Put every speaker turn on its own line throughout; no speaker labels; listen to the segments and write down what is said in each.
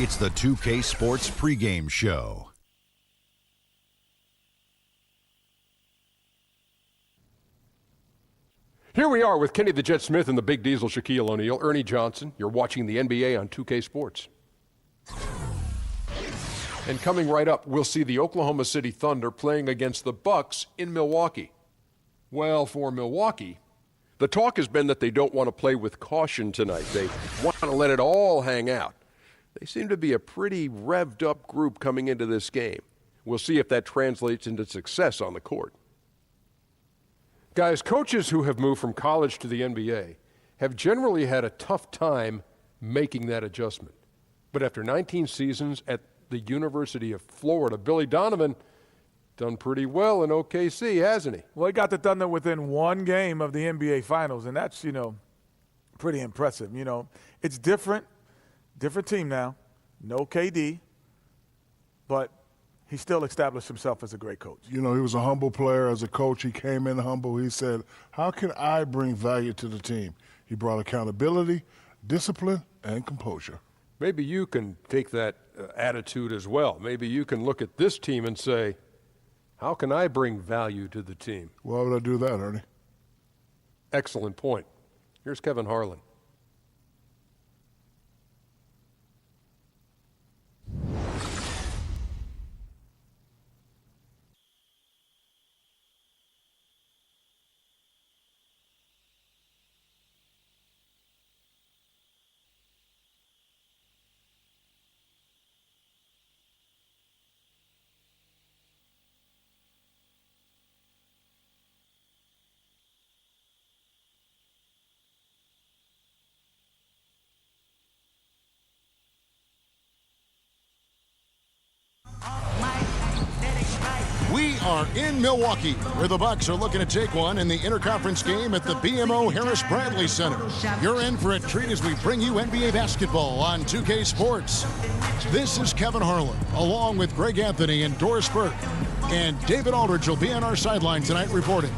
It's the 2K Sports pregame show.
Here we are with Kenny the Jet Smith and the Big Diesel, Shaquille O'Neal, Ernie Johnson. You're watching the NBA on 2K Sports. And coming right up, we'll see the Oklahoma City Thunder playing against the Bucks in Milwaukee. Well, for Milwaukee, the talk has been that they don't want to play with caution tonight. They want to let it all hang out. They seem to be a pretty revved up group coming into this game. We'll see if that translates into success on the court. Guys, coaches who have moved from college to the NBA have generally had a tough time making that adjustment. But after 19 seasons at the University of Florida, Billy Donovan done pretty well in OKC, hasn't he?
Well, he got the Thunder within one game of the NBA Finals, and that's, pretty impressive. It's different team now, no KD, but he still established himself as a great coach.
He was a humble player as a coach. He came in humble. He said, how can I bring value to the team? He brought accountability, discipline, and composure.
Maybe you can take that attitude as well. Maybe you can look at this team and say, how can I bring value to the team?
Why would I do that, Ernie?
Excellent point. Here's Kevin Harlan.
We are in Milwaukee, where the Bucks are looking to take one in the interconference game at the BMO Harris Bradley Center. You're in for a treat as we bring you NBA basketball on 2K Sports. This is Kevin Harlan, along with Greg Anthony and Doris Burke. And David Aldridge will be on our sideline tonight reporting.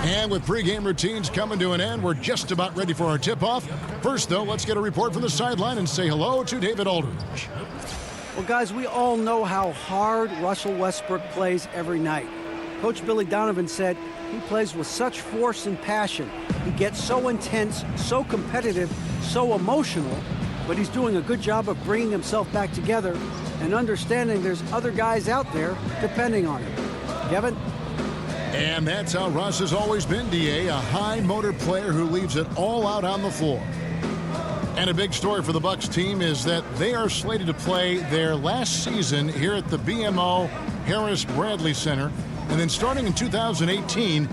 And with pregame routines coming to an end, we're just about ready for our tip-off. First, though, let's get a report from the sideline and say hello to David Aldridge.
Well, guys, we all know how hard Russell Westbrook plays every night. Coach Billy Donovan said he plays with such force and passion. He gets so intense, so competitive, so emotional, but he's doing a good job of bringing himself back together and understanding there's other guys out there depending on him. Kevin?
And that's how Russ has always been, D.A., a high-motor player who leaves it all out on the floor. And a big story for the Bucks team is that they are slated to play their last season here at the BMO Harris Bradley Center. And then starting in 2018,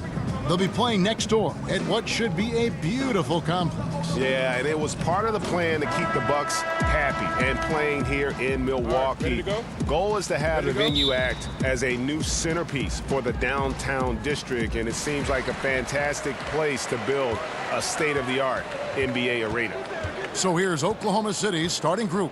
they'll be playing next door at what should be a beautiful complex.
Yeah, and it was part of the plan to keep the Bucks happy and playing here in Milwaukee. Goal is to have the venue act as a new centerpiece for the downtown district, and it seems like a fantastic place to build a state-of-the-art NBA arena.
So here's Oklahoma City's starting group.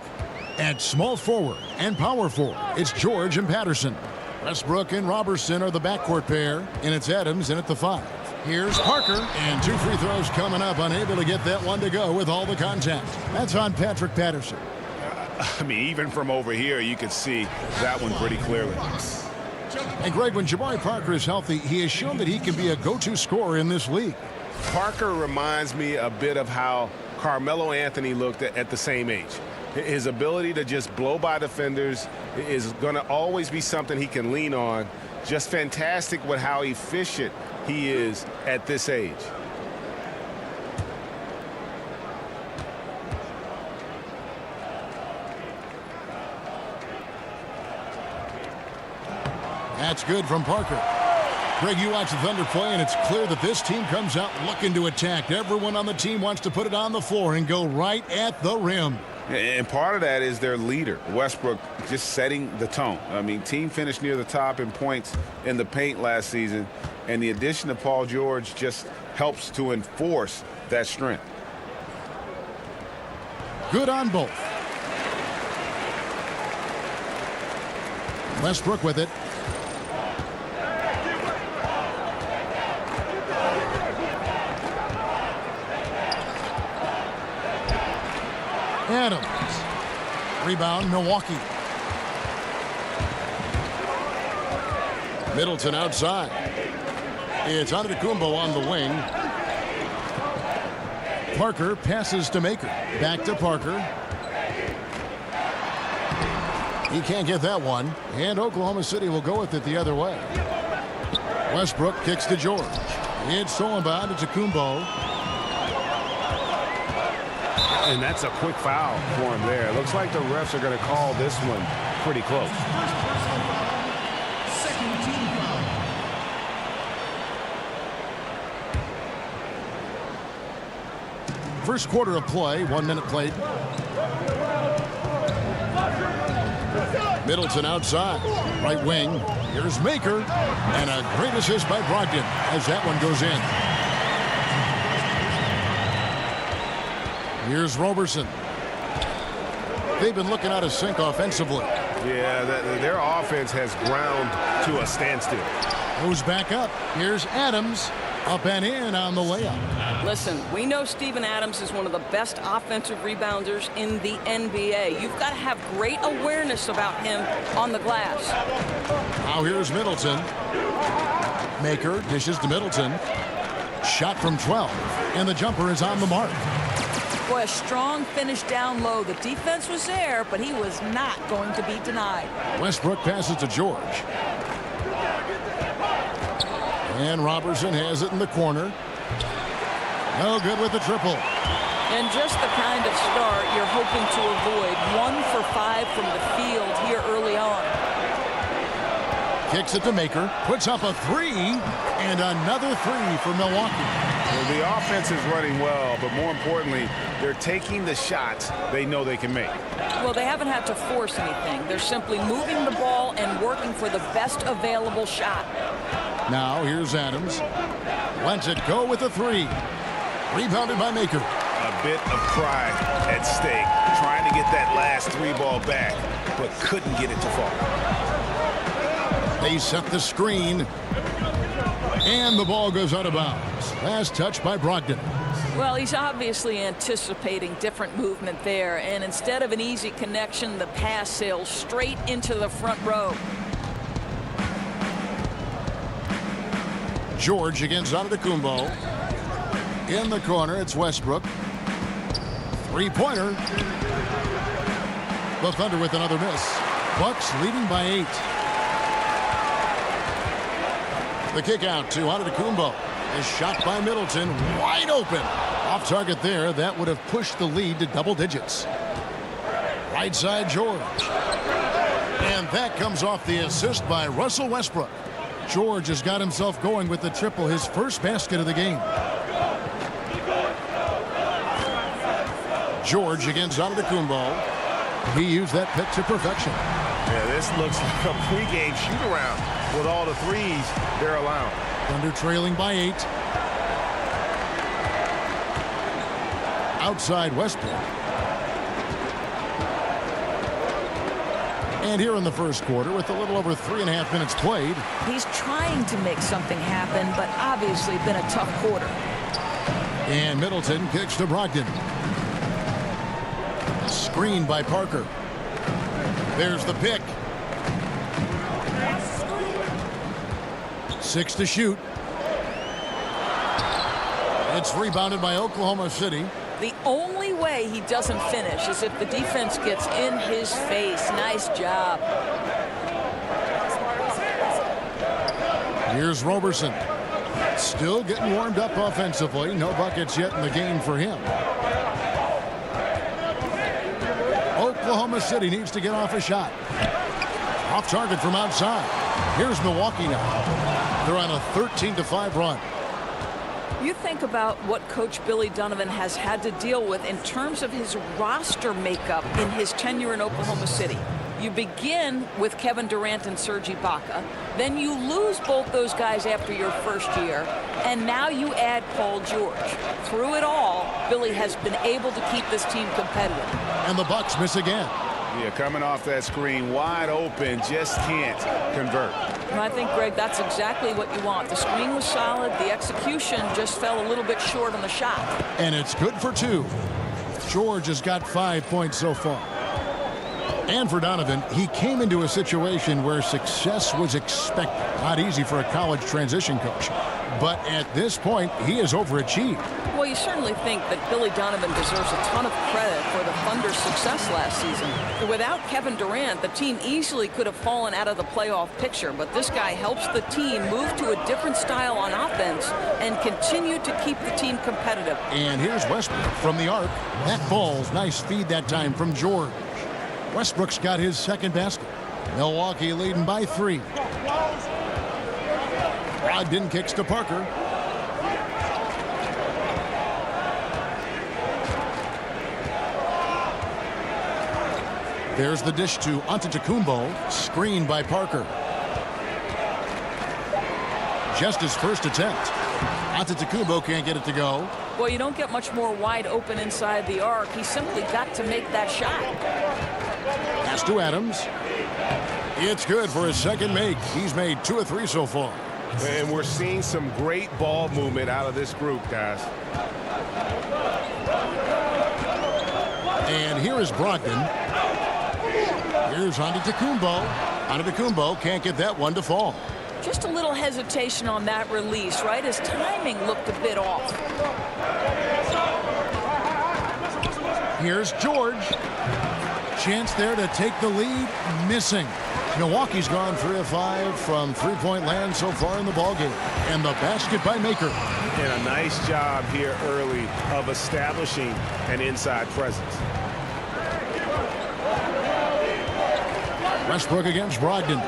At small forward and power forward, it's George and Patterson. Westbrook and Robertson are the backcourt pair, and it's Adams in at the 5. Here's Parker, and 2 free throws coming up, unable to get that one to go with all the contact. That's on Patrick Patterson.
Even from over here, you could see that one pretty clearly.
And Greg, when Jabari Parker is healthy, he has shown that he can be a go-to scorer in this league.
Parker reminds me a bit of how Carmelo Anthony looked at the same age. His ability to just blow by defenders is going to always be something he can lean on. Just fantastic with how efficient he is at this age.
That's good from Parker. Greg, you watch the Thunder play, and it's clear that this team comes out looking to attack. Everyone on the team wants to put it on the floor and go right at the rim.
And part of that is their leader, Westbrook, just setting the tone. Team finished near the top in points in the paint last season, and the addition of Paul George just helps to enforce that strength.
Good on both. Westbrook with it. Adams. Rebound, Milwaukee. Middleton outside. It's Antetokounmpo on the wing. Parker passes to Maker. Back to Parker. He can't get that one. And Oklahoma City will go with it the other way. Westbrook kicks to George. It's stolen by Antetokounmpo.
And that's a quick foul for him there. Looks like the refs are going to call this one pretty close.
First quarter of play, 1 minute played. Middleton outside, right wing. Here's Maker, and a great assist by Brogdon as that one goes in. Here's Roberson. They've been looking out of sync offensively.
Yeah, their offense has ground to a standstill.
Goes back up. Here's Adams. Up and in on the layup.
Listen, we know Steven Adams is one of the best offensive rebounders in the NBA. You've got to have great awareness about him on the glass.
Now here's Middleton. Maker dishes to Middleton. Shot from 12, and the jumper is on the mark.
Boy, a strong finish down low. The defense was there, but he was not going to be denied.
Westbrook passes to George. And Robertson has it in the corner. No good with the triple.
And just the kind of start you're hoping to avoid. 1 for 5 from the field here early on.
Kicks it to Maker. Puts up a 3. And another 3 for Milwaukee.
Well, the offense is running well, but more importantly, they're taking the shots they know they can make.
Well, they haven't had to force anything. They're simply moving the ball and working for the best available shot.
Now here's Adams. Lets it go with a 3. Rebounded by Maker.
A bit of pride at stake, trying to get that last 3 ball back, but couldn't get it to fall.
They set the screen. And the ball goes out of bounds. Last touch by Brogdon.
Well, he's obviously anticipating different movement there, and instead of an easy connection, the pass sails straight into the front row.
George against Antetokounmpo. In the corner, it's Westbrook. 3-pointer. The Thunder with another miss. Bucks leading by 8. The kick out to Antetokounmpo. A shot by Middleton. Wide open. Off target there. That would have pushed the lead to double digits. Right side, George. And that comes off the assist by Russell Westbrook. George has got himself going with the triple, his first basket of the game. George against Antetokounmpo. He used that pick to perfection.
Yeah, this looks like a pregame shoot-around with all the threes they're allowing.
Thunder trailing by 8. Outside Westbrook. And here in the first quarter, with a little over 3.5 minutes played.
He's trying to make something happen, but obviously been a tough quarter.
And Middleton kicks to Brogdon. Screened by Parker. There's the pick. 6 to shoot. It's rebounded by Oklahoma City.
The only way he doesn't finish is if the defense gets in his face. Nice job.
Here's Roberson. Still getting warmed up offensively. No buckets yet in the game for him. Oklahoma City needs to get off a shot. Off target from outside. Here's Milwaukee now. They're on a 13-5 run.
You think about what Coach Billy Donovan has had to deal with in terms of his roster makeup in his tenure in Oklahoma City. You begin with Kevin Durant and Serge Ibaka. Then you lose both those guys after your first year. And now you add Paul George. Through it all, Billy has been able to keep this team competitive.
And the Bucks miss again.
Yeah, coming off that screen, wide open, just can't convert.
And I think, Greg, that's exactly what you want. The screen was solid. The execution just fell a little bit short on the shot.
And it's good for 2. George has got 5 points so far. And for Donovan, he came into a situation where success was expected. Not easy for a college transition coach. But at this point, he has overachieved.
Well, you certainly think that Billy Donovan deserves a ton of credit for the Thunder's success last season. Without Kevin Durant, the team easily could have fallen out of the playoff picture, but this guy helps the team move to a different style on offense and continue to keep the team competitive.
And here's Westbrook from the arc. That falls. Nice feed that time from George. Westbrook's got his second basket. Milwaukee leading by 3. Brogdon kicks to Parker. There's the dish to Antetokounmpo, screened by Parker. Just his first attempt. Antetokounmpo can't get it to go.
Well, you don't get much more wide open inside the arc. He simply got to make that shot.
Pass to Adams. It's good for his second make. He's made 2 of 3 so far.
And we're seeing some great ball movement out of this group, guys.
And here is Brogdon. Here's Antetokounmpo. Antetokounmpo can't get that one to fall.
Just a little hesitation on that release, right? His timing looked a bit off.
Here's George. Chance there to take the lead. Missing. Milwaukee's gone 3 of 5 from three-point land so far in the ballgame. And the basket by Maker.
And a nice job here early of establishing an inside presence.
Westbrook against Brogdon.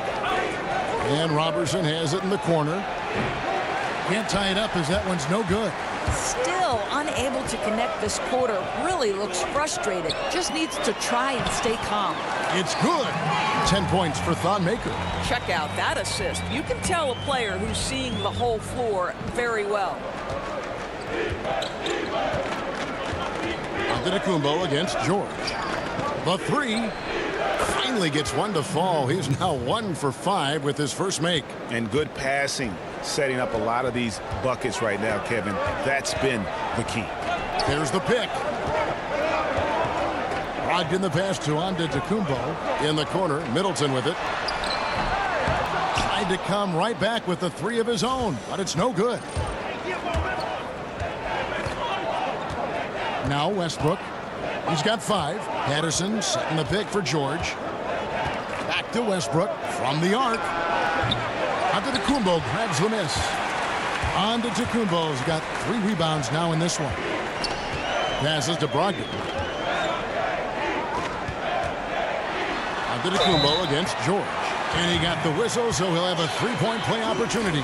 And Robertson has it in the corner. Can't tie it up as that one's no good.
Still unable to connect this quarter. Really looks frustrated. Just needs to try and stay calm.
It's good. 10 points for Thon Maker.
Check out that assist. You can tell a player who's seeing the whole floor very well.
Antetokounmpo against George. The 3 finally gets one to fall. He's now 1 for 5 with his first make.
And good passing, setting up a lot of these buckets right now, Kevin. That's been the key.
There's the pick. Brogdon the pass to Antetokounmpo in the corner. Middleton with it. Tried to come right back with the 3 of his own, but it's no good. Now Westbrook. He's got 5. Patterson setting the pick for George. Back to Westbrook from the arc. Antetokounmpo grabs the miss. Antetokounmpo's got 3 rebounds now in this one. Passes to Brogdon. Antetokounmpo against George. And he got the whistle, so he'll have a 3-point play opportunity.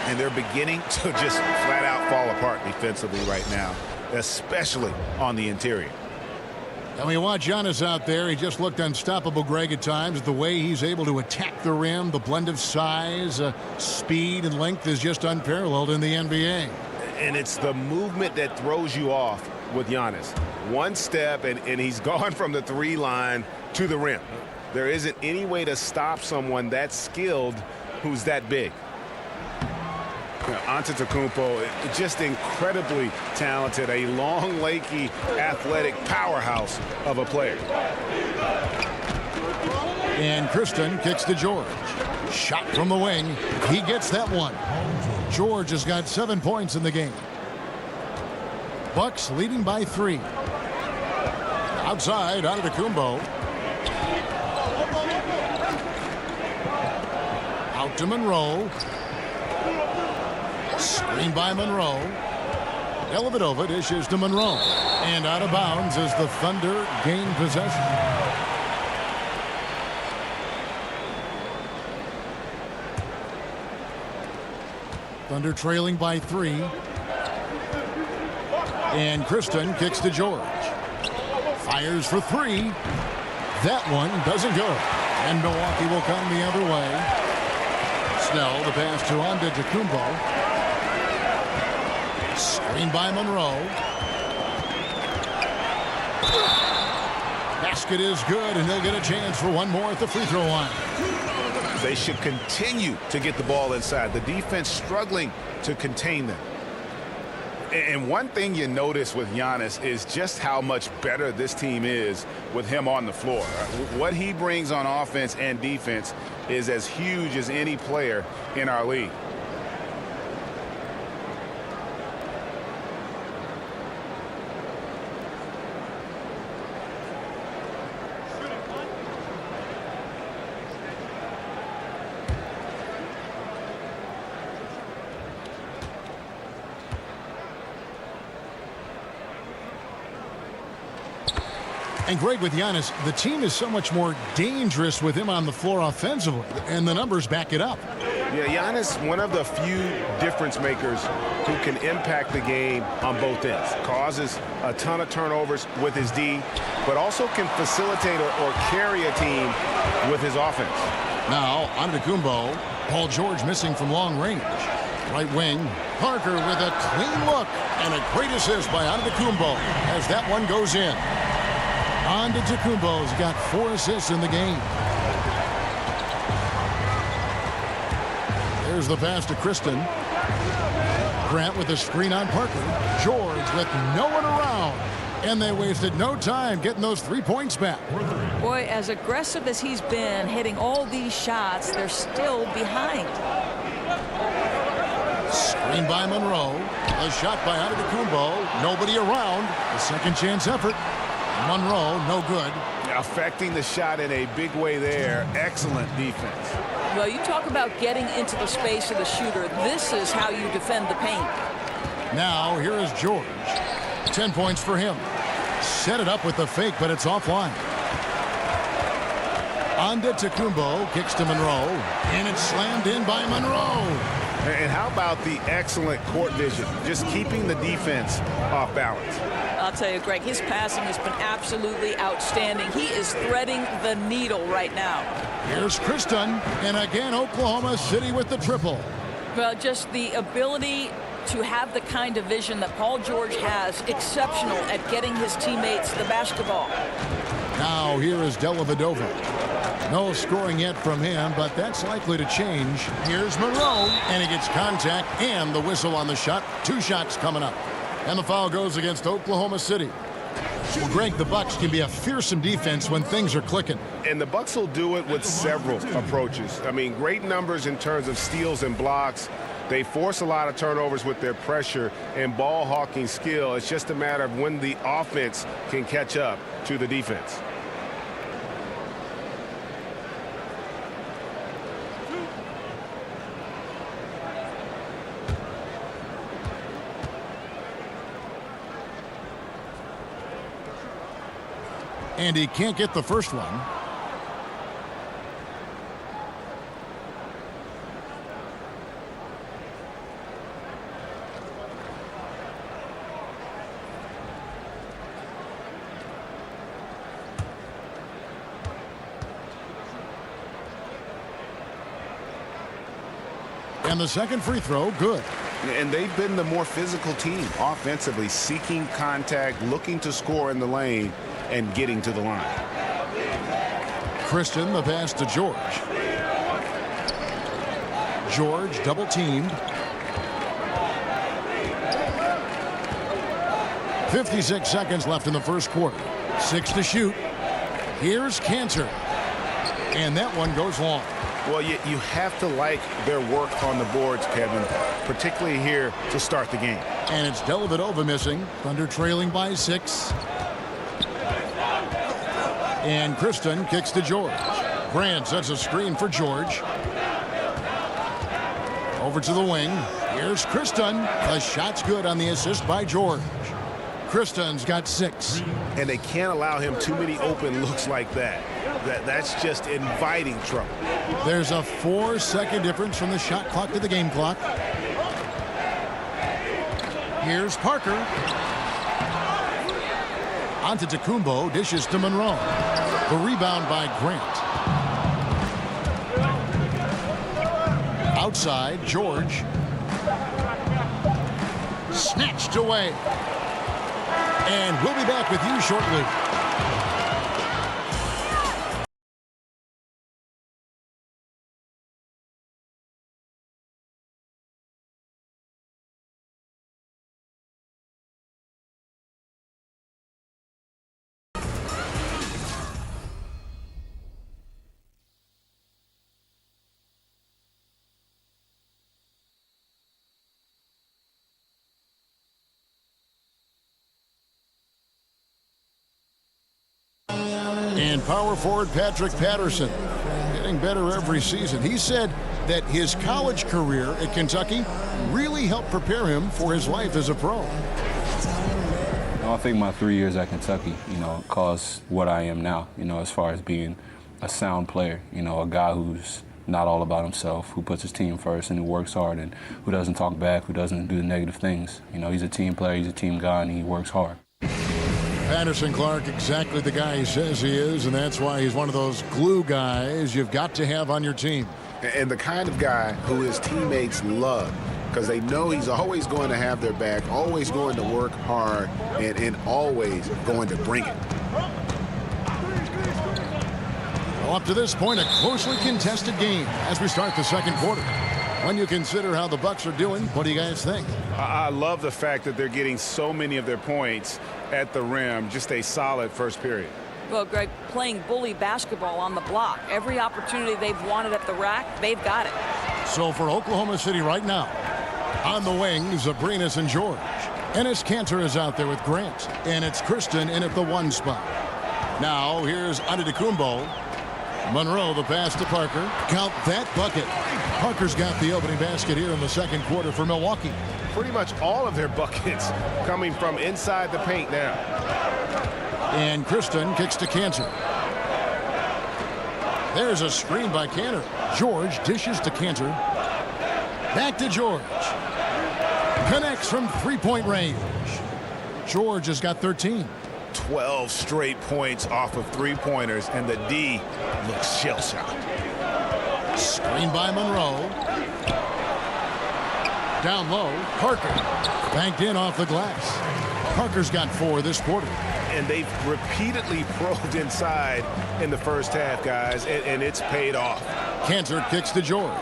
And they're beginning to just flat out fall apart defensively right now, especially on the interior.
And we watch Giannis out there. He just looked unstoppable, Greg, at times. The way he's able to attack the rim, the blend of size, speed, and length is just unparalleled in the NBA.
And it's the movement that throws you off with Giannis. One step, and he's gone from the 3 line to the rim. There isn't any way to stop someone that skilled who's that big. Antetokounmpo, just incredibly talented, a long, lanky, athletic powerhouse of a player.
And Kristen kicks to George. Shot from the wing. He gets that one. George has got 7 points in the game. Bucks leading by 3. Outside, Antetokounmpo. Out to Monroe. Screen by Monroe. Dellavedova dishes to Monroe. And out of bounds as the Thunder gain possession. Thunder trailing by 3. And Kristen kicks to George. Fires for 3. That one doesn't go. And Milwaukee will come the other way. Snell, the pass to Antetokounmpo. Screen by Monroe. Basket is good, and they'll get a chance for one more at the free throw line.
They should continue to get the ball inside. The defense struggling to contain them. And one thing you notice with Giannis is just how much better this team is with him on the floor. What he brings on offense and defense is as huge as any player in our league.
And Greg, with Giannis, the team is so much more dangerous with him on the floor offensively, and the numbers back it up.
Yeah, Giannis, one of the few difference makers who can impact the game on both ends. Causes a ton of turnovers with his D, but also can facilitate or carry a team with his offense.
Now, Antetokounmpo, Paul George missing from long range. Right wing, Parker with a clean look, and a great assist by Antetokounmpo as that one goes in. Antetokounmpo's got 4 assists in the game. There's the pass to Kristen. Grant with a screen on Parker. George with no one around. And they wasted no time getting those 3 points back.
Boy, as aggressive as he's been hitting all these shots, they're still behind.
Screen by Monroe. A shot by Antetokounmpo. Nobody around. A second chance effort. Monroe, no good.
Affecting the shot in a big way there. Excellent defense.
Well, you talk about getting into the space of the shooter. This is how you defend the paint.
Now, here is George. 10 points for him. Set it up with the fake, but it's offline. Antetokounmpo kicks to Monroe, and it's slammed in by Monroe.
And how about the excellent court vision? Just keeping the defense off balance.
I'll tell you, Greg, his passing has been absolutely outstanding. He is threading the needle right now.
Here's Kristen, and again Oklahoma City with the triple.
Well, just the ability to have the kind of vision that Paul George has, exceptional at getting his teammates the basketball.
Now here is Dellavedova. No scoring yet from him, but that's likely to change. Here's Monroe, and he gets contact and the whistle on the shot. 2 shots coming up. And the foul goes against Oklahoma City. Well, Greg, the Bucks can be a fearsome defense when things are clicking.
And the Bucks will do it with several approaches. I mean, great numbers in terms of steals and blocks. They force a lot of turnovers with their pressure and ball hawking skill. It's just a matter of when the offense can catch up to the defense.
And he can't get the first one. And the second free throw, good.
And they've been the more physical team offensively, seeking contact, looking to score in the lane, and getting to the line.
Kristen, the pass to George. George double teamed. 56 seconds left in the first quarter. 6 to shoot. Here's Cantor. And that one goes long.
Well, you have to like their work on the boards, Kevin, particularly here to start the game.
And it's Dellavedova missing. Thunder trailing by 6. And Kristen kicks to George. Grant sets a screen for George. Over to the wing. Here's Kristen. The shot's good on the assist by George. Kristen's got 6.
And they can't allow him too many open looks like that. That's just inviting trouble.
There's a 4-second difference from the shot clock to the game clock. Here's Parker. Antetokounmpo dishes to Monroe. The rebound by Grant. Outside, George. Snatched away. And we'll be back with you shortly. And power forward Patrick Patterson, getting better every season. He said that his college career at Kentucky really helped prepare him for his life as a pro.
I think my 3 years at Kentucky, caused what I am now, as far as being a sound player, a guy who's not all about himself, who puts his team first and who works hard and who doesn't talk back, who doesn't do the negative things. He's a team player, he's a team guy, and he works hard.
Patterson Clark, exactly the guy he says he is, and that's why he's one of those glue guys you've got to have on your team.
And the kind of guy who his teammates love, because they know he's always going to have their back, always going to work hard, and always going to bring it. Well, up to this point, a closely contested game as we start the second quarter. When you consider how the Bucks are doing, what do you guys think?
I love the fact that they're getting so many of their points at the rim. Just a solid first period.
Well, Greg, playing bully basketball on the block. Every opportunity they've wanted at the rack, they've got it.
So for Oklahoma City right now, on the wings, Abrinas and George. Enes Kanter is out there with Grant. And it's Kristen in at the 1 spot. Now here's Antetokounmpo. Monroe, the pass to Parker. Count that bucket. Parker's got the opening basket here in the second quarter for Milwaukee.
Pretty much all of their buckets coming from inside the paint now.
And Kristen kicks to Kanter. There's a screen by Kanter. George dishes to Kanter. Back to George. Connects from three-point range. George has got 13.
12 straight points off of three-pointers, and the D looks shell-shocked.
Screen by Monroe. Down low, Parker. Banked in off the glass. Parker's got 4 this quarter.
And they've repeatedly probed inside in the first half, guys, and it's paid off.
Kanter kicks to George.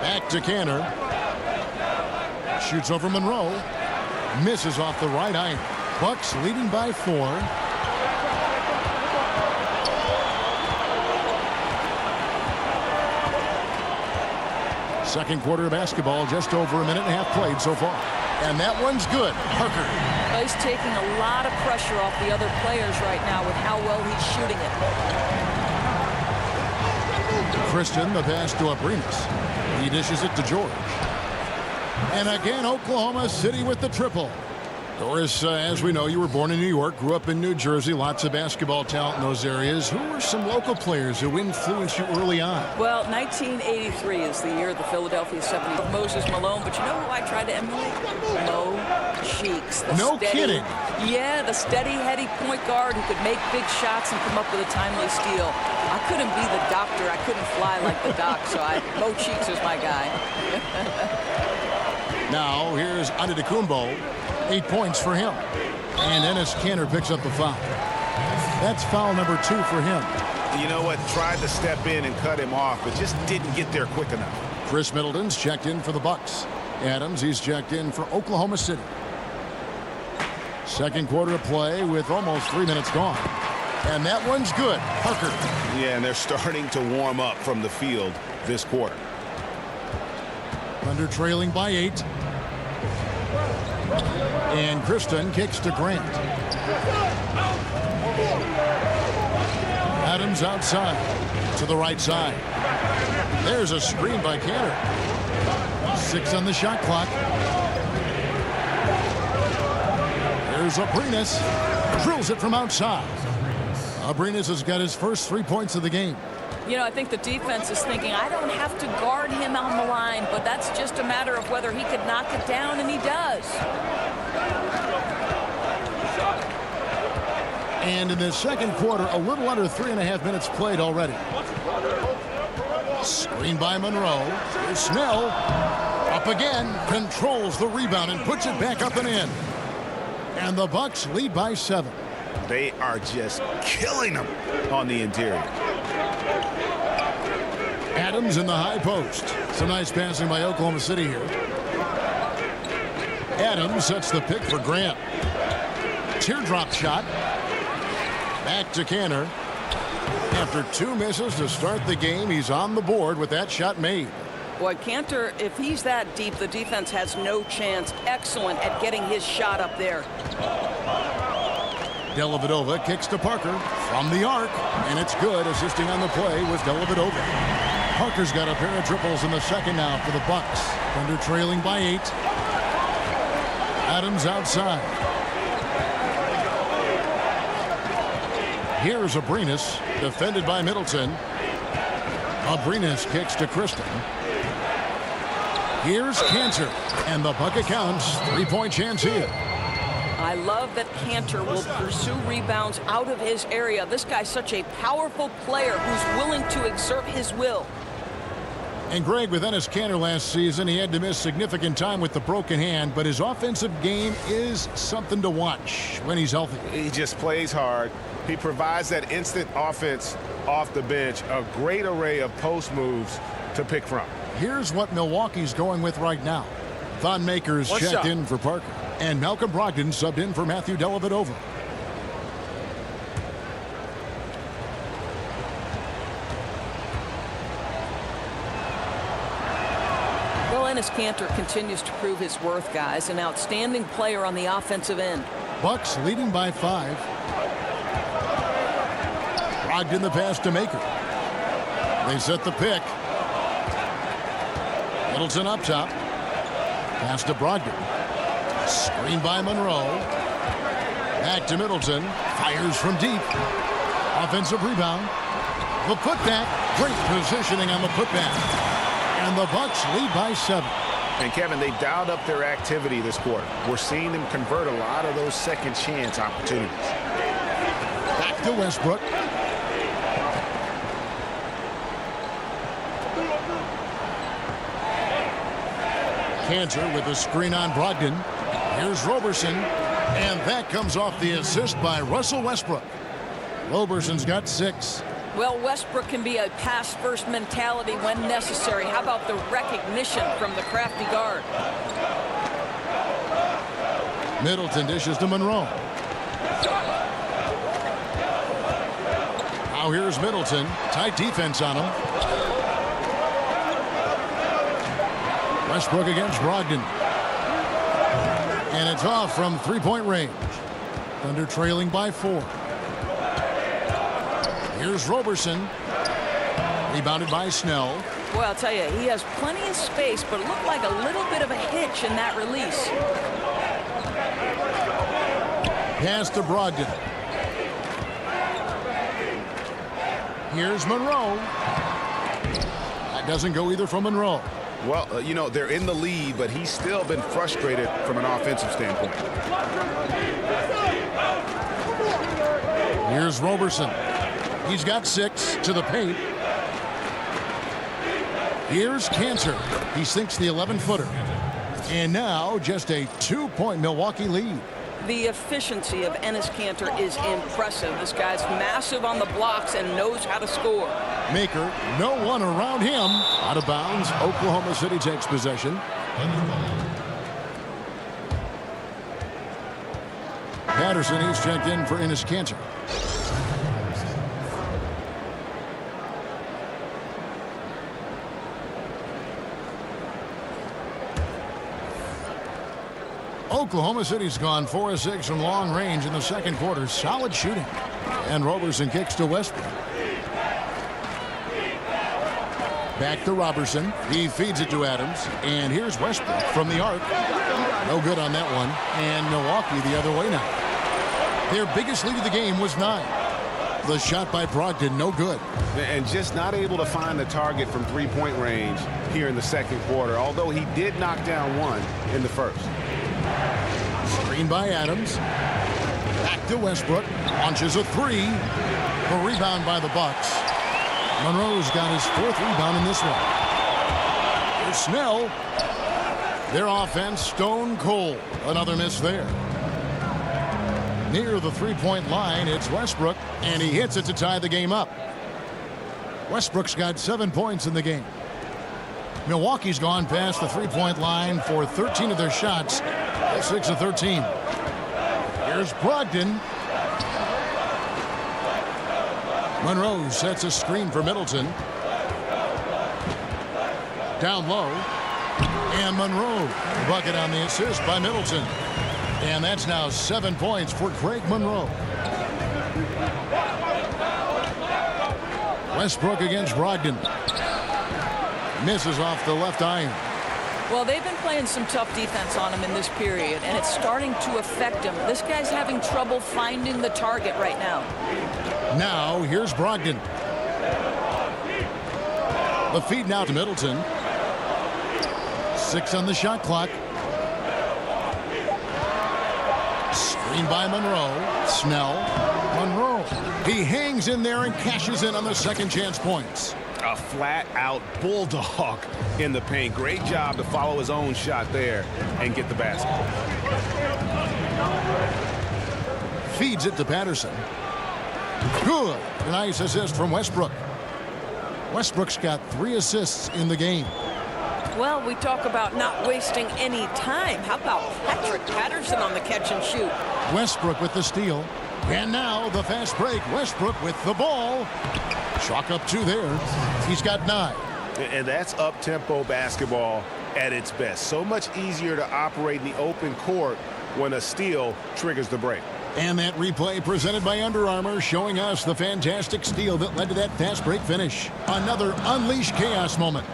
Back to Kanter. Shoots over Monroe. Misses off the right iron. Bucks leading by 4. Second quarter of basketball, just over a minute and a half played so far. And that one's good. Parker.
He's taking a lot of pressure off the other players right now with how well he's shooting it.
Kristen, the pass to Abrinas. He dishes it to George. And again, Oklahoma City with the triple. Doris, as we know, you were born in New York, grew up in New Jersey, lots of basketball talent in those areas. Who were some local players who influenced you early on?
Well, 1983 is the year of the Philadelphia 70s. Moses Malone, but you know who I tried to emulate? Mo Cheeks.
No kidding.
Yeah, the steady, heady point guard who could make big shots and come up with a timely steal. I couldn't be the doctor. I couldn't fly like the doc, so Mo Cheeks was my guy.
Now, here's Antetokounmpo. 8 points for him. And Enes Kanter picks up the foul. That's foul number 2 for him.
You know what? Tried to step in and cut him off, but just didn't get there quick enough.
Chris Middleton's checked in for the Bucks. Adams, he's checked in for Oklahoma City. Second quarter of play with almost 3 minutes gone. And that one's good. Parker.
Yeah, and they're starting to warm up from the field this quarter.
Thunder trailing by 8. And Kristen kicks to Grant. Adams outside to the right side. There's a screen by Kanter. 6 on the shot clock. There's Abrinas. Drills it from outside. Abrinas has got his first 3 points of the game.
You know, I think the defense is thinking, I don't have to guard him on the line, but that's just a matter of whether he could knock it down, and he does.
And in the second quarter, a little under 3.5 minutes played already. Screen by Monroe. Here's Snell. Up again. Controls the rebound and puts it back up and in. And the Bucks lead by 7.
They are just killing them on the interior.
Adams in the high post. Some nice passing by Oklahoma City here. Adams sets the pick for Grant. Teardrop shot. Back to Kanter. After 2 misses to start the game, he's on the board with that shot made.
Boy, Kanter, if he's that deep, the defense has no chance. Excellent at getting his shot up there.
Dellavedova kicks to Parker from the arc, and it's good. Assisting on the play was Dellavedova. Parker's got a pair of triples in the second now for the Bucks. Thunder trailing by 8. Adams outside. Here's Abrines, defended by Middleton. Abrines kicks to Kristen. Here's Cantor, and the bucket counts. 3-point chance here.
I love that Cantor will pursue rebounds out of his area. This guy's such a powerful player who's willing to exert his will.
And Greg, with Enes Kanter last season, he had to miss significant time with the broken hand, but his offensive game is something to watch when he's healthy.
He just plays hard. He provides that instant offense off the bench, a great array of post moves to pick from.
Here's what Milwaukee's going with right now. Thon Maker's checked in for Parker, and Malcolm Brogdon subbed in for Matthew Dellavedova.
Enes Kanter continues to prove his worth, guys. An outstanding player on the offensive end.
Bucks leading by 5. Brogdon the pass to Maker. They set the pick. Middleton up top. Pass to Brogdon. Screen by Monroe. Back to Middleton. Fires from deep. Offensive rebound. The putback. Great positioning on the putback. And the Bucks lead by 7.
And Kevin, they've dialed up their activity this quarter. We're seeing them convert a lot of those second chance opportunities.
Back to Westbrook. Cantor with the screen on Brogdon. Here's Roberson. And that comes off the assist by Russell Westbrook. Roberson's got 6.
Well, Westbrook can be a pass-first mentality when necessary. How about the recognition from the crafty guard?
Middleton dishes to Monroe. Now here's Middleton. Tight defense on him. Westbrook against Brogdon. And it's off from 3-point range. Thunder trailing by 4. Here's Roberson. Rebounded by Snell.
Boy, I'll tell you, he has plenty of space, but it looked like a little bit of a hitch in that release.
Pass to Brogdon. Here's Monroe. That doesn't go either from Monroe.
Well, you know, they're in the lead, but he's still been frustrated from an offensive standpoint.
Here's Roberson. He's got 6 to the paint. Here's Cantor. He sinks the 11-footer. And now just a 2-point Milwaukee lead.
The efficiency of Enes Kanter is impressive. This guy's massive on the blocks and knows how to score.
Maker, no one around him. Out of bounds. Oklahoma City takes possession. Patterson, he's checked in for Enes Kanter. Oklahoma City's gone 4 of 6 from long range in the second quarter. Solid shooting. And Roberson kicks to Westbrook. Back to Roberson. He feeds it to Adams. And here's Westbrook from the arc. No good on that one. And Milwaukee the other way now. Their biggest lead of the game was 9. The shot by Brogdon, no good.
And just not able to find the target from 3-point range here in the second quarter, although he did knock down one in the first.
Screen by Adams. Back to Westbrook. Launches a 3. A rebound by the Bucks. Monroe's got his 4th rebound in this one. Here's Snell. Their offense stone cold. Another miss there. Near the 3-point line, it's Westbrook, and he hits it to tie the game up. Westbrook's got 7 points in the game. Milwaukee's gone past the 3-point line for 13 of their shots. 6 of 13. Here's Brogdon. Monroe sets a screen for Middleton. Down low. And Monroe, bucket on the assist by Middleton. And that's now 7 points for Greg Monroe. Westbrook against Brogdon. Misses off the left iron.
Well, they've been playing some tough defense on him in this period, and it's starting to affect him. This guy's having trouble finding the target right now.
Now, here's Brogdon. The feed now to Middleton. 6 on the shot clock. Screen by Monroe. Snell. Monroe. He hangs in there and cashes in on the second chance points.
A flat-out bulldog in the paint. Great job to follow his own shot there and get the basket.
Feeds it to Patterson. Good. Nice assist from Westbrook. Westbrook's got 3 assists in the game.
Well, we talk about not wasting any time. How about Patrick Patterson on the catch and shoot?
Westbrook with the steal. And now the fast break. Westbrook with the ball. Chalk up 2 there. He's got 9.
And that's up-tempo basketball at its best. So much easier to operate in the open court when a steal triggers the break.
And that replay presented by Under Armour showing us the fantastic steal that led to that fast break finish. Another unleashed chaos moment.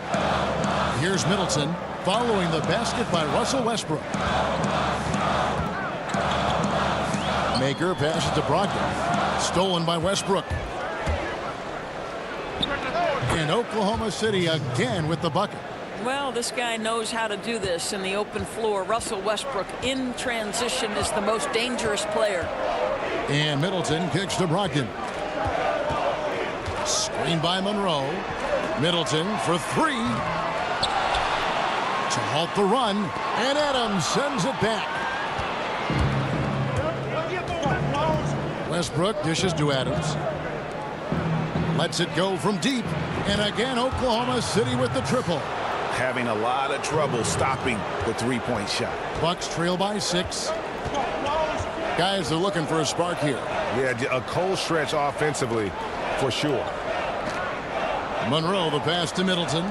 Here's Middleton following the basket by Russell Westbrook. Maker passes to Brogdon. Stolen by Westbrook. And Oklahoma City again with the bucket.
Well, this guy knows how to do this in the open floor. Russell Westbrook in transition is the most dangerous player.
And Middleton kicks to Brogdon. Screen by Monroe. Middleton for 3. To halt the run. And Adams sends it back. Westbrook dishes to Adams. Lets it go from deep. And again, Oklahoma City with the triple.
Having a lot of trouble stopping the three-point shot.
Bucks trail by 6. Guys are looking for a spark here.
Yeah, a cold stretch offensively for sure.
Monroe the pass to Middleton.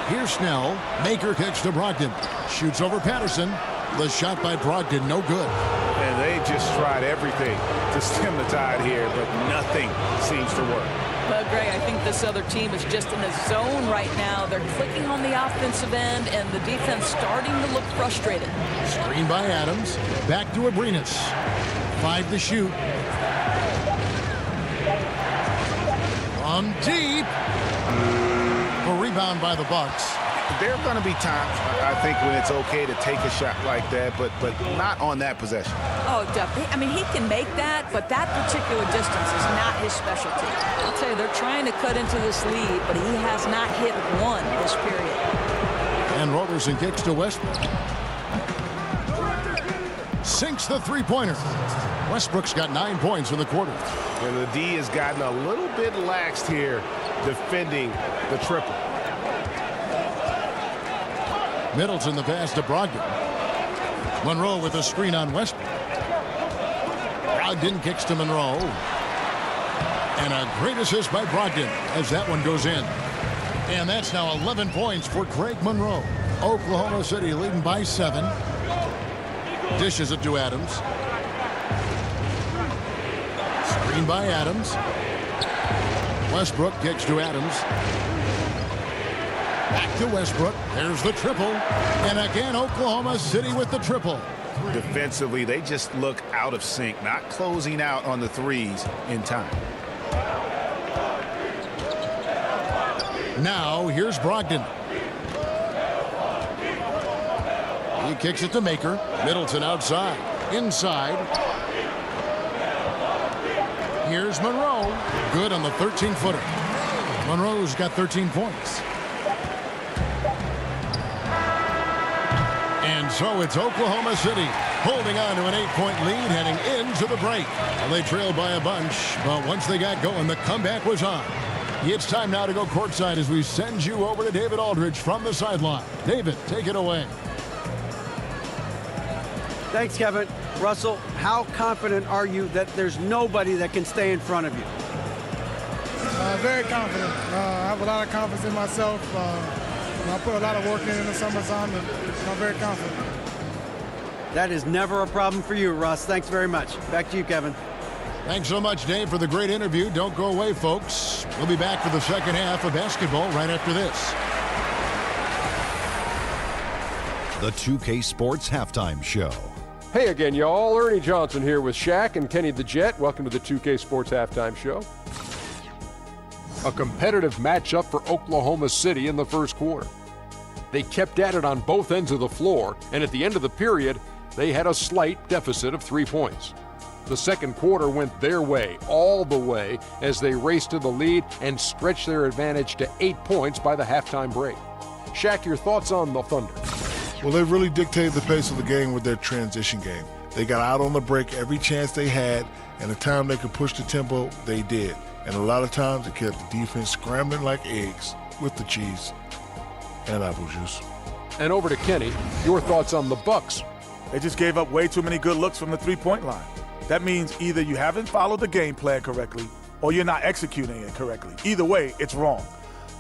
Here's Snell. Maker kicks to Brogdon. Shoots over Patterson. The shot by Brogdon, no good.
And they just tried everything to stem the tide here, but nothing seems to work.
Well, Gray, I think this other team is just in a zone right now. They're clicking on the offensive end, and the defense starting to look frustrated.
Screen by Adams. Back to Abrinas. 5 to shoot. From deep. A rebound by the Bucks.
There are going to be times, I think, when it's okay to take a shot like that, but not on that possession.
Oh, definitely. I mean, he can make that, but that particular distance is not his specialty. I'll tell you, they're trying to cut into this lead, but he has not hit one this period.
And Roberson kicks to Westbrook. Sinks the three-pointer. Westbrook's got 9 points in the quarter.
And the D has gotten a little bit laxed here defending the triple.
Middleton the pass to Brogdon. Monroe with a screen on Westbrook. Brogdon kicks to Monroe. And a great assist by Brogdon as that one goes in. And that's now 11 points for Craig Monroe. Oklahoma City leading by 7. Dishes it to Adams. Screen by Adams. Westbrook kicks to Adams. Back to Westbrook. There's the triple. And again, Oklahoma City with the triple.
Defensively, they just look out of sync, not closing out on the threes in time.
Now, here's Brogdon. He kicks it to Maker. Middleton outside. Inside. Here's Monroe. Good on the 13-footer. Monroe's got 13 points. And so it's Oklahoma City holding on to an 8-point lead heading into the break. Well, they trailed by a bunch, but once they got going, the comeback was on. It's time now to go courtside as we send you over to David Aldridge from the sideline. David, take it away.
Thanks, Kevin. Russell, how confident are you that there's nobody that can stay in front of you?
Very confident. I have a lot of confidence in myself. I put a lot of work in the summertime, and I'm very confident.
That is never a problem for you, Russ. Thanks very much. Back to you, Kevin.
Thanks so much, Dave, for the great interview. Don't go away, folks. We'll be back for the second half of basketball right after this.
The 2K Sports Halftime Show.
Hey again, y'all. Ernie Johnson here with Shaq and Kenny the Jet. Welcome to the 2K Sports Halftime Show. A competitive matchup for Oklahoma City in the first quarter. They kept at it on both ends of the floor, and at the end of the period, they had a slight deficit of 3 points. The second quarter went their way, all the way, as they raced to the lead and stretched their advantage to 8 points by the halftime break. Shaq, your thoughts on the Thunder?
Well, they really dictated the pace of the game with their transition game. They got out on the break every chance they had, and the time they could push the tempo, they did. And a lot of times, it kept the defense scrambling like eggs with the cheese and apple juice.
And over to Kenny, your thoughts on the Bucks?
They just gave up way too many good looks from the three-point line. That means either you haven't followed the game plan correctly or you're not executing it correctly. Either way, it's wrong.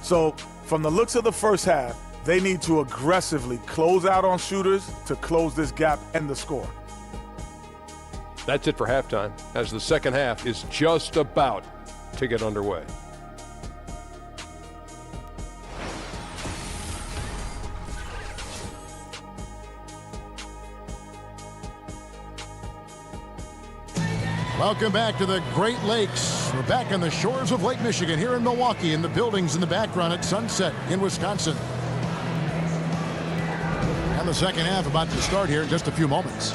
So from the looks of the first half, they need to aggressively close out on shooters to close this gap and the score.
That's it for halftime, as the second half is just about to get underway.
Welcome back to the Great Lakes. We're back on the shores of Lake Michigan here in Milwaukee, in the buildings in the background at Sunset in Wisconsin. And the second half about to start here in just a few moments.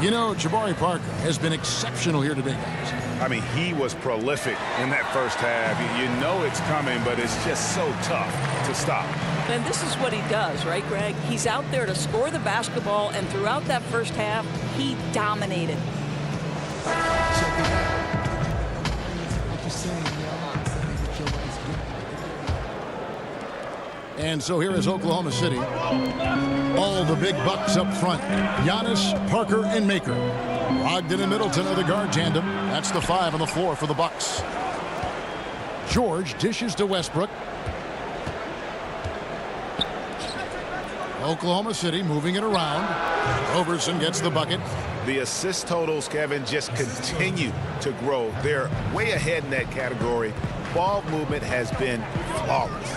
You know, Jabari Parker has been exceptional here today, guys.
I mean, he was prolific in that first half. You know it's coming, but it's just so tough to stop.
And this is what he does, right, Greg? He's out there to score the basketball, and throughout that first half, he dominated.
And so here is Oklahoma City. All the big bucks up front. Giannis, Parker, and Maker. Brogdon and Middleton are the guard tandem. That's the 5 on the floor for the Bucks. George dishes to Westbrook. Oklahoma City moving it around. Roberson gets the bucket.
The assist totals, Kevin, just continue to grow. They're way ahead in that category. Ball movement has been flawless.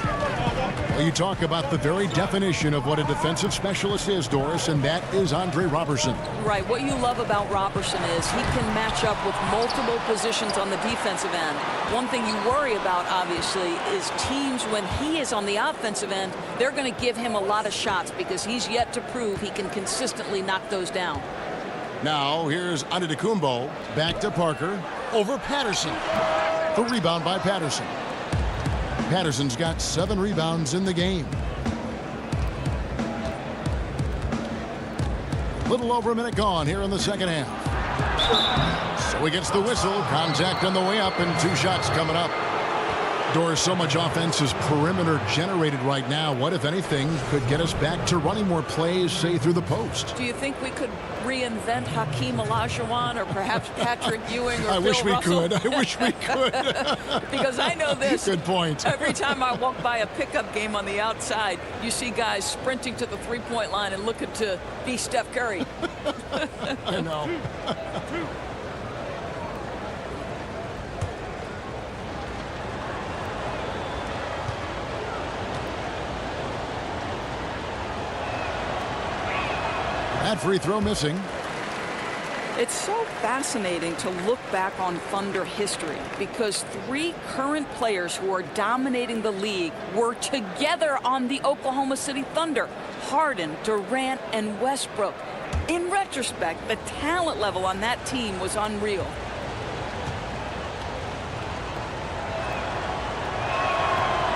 Well, you talk about the very definition of what a defensive specialist is, Doris, and that is Andre Roberson.
Right. What you love about Roberson is he can match up with multiple positions on the defensive end. One thing you worry about, obviously, is teams when he is on the offensive end, they're going to give him a lot of shots because he's yet to prove he can consistently knock those down.
Now, here's Antetokounmpo. Back to Parker. Over Patterson. The rebound by Patterson. Patterson's got 7 rebounds in the game. Little over a minute gone here in the second half. So he gets the whistle. Contact on the way up and 2 shots coming up. Doris, so much offense is perimeter generated right now. What, if anything, could get us back to running more plays, say, through the post?
Do you think we could reinvent Hakeem Olajuwon or perhaps Patrick Ewing or
I
Bill
wish we
Russell?
could. I wish we could.
Because I know this.
Good point.
Every time I walk by a pickup game on the outside, you see guys sprinting to the three-point line and looking to be Steph Curry.
I know. That free throw missing.
It's so fascinating to look back on Thunder history because 3 current players who are dominating the league were together on the Oklahoma City Thunder. Harden, Durant, and Westbrook. In retrospect, the talent level on that team was unreal.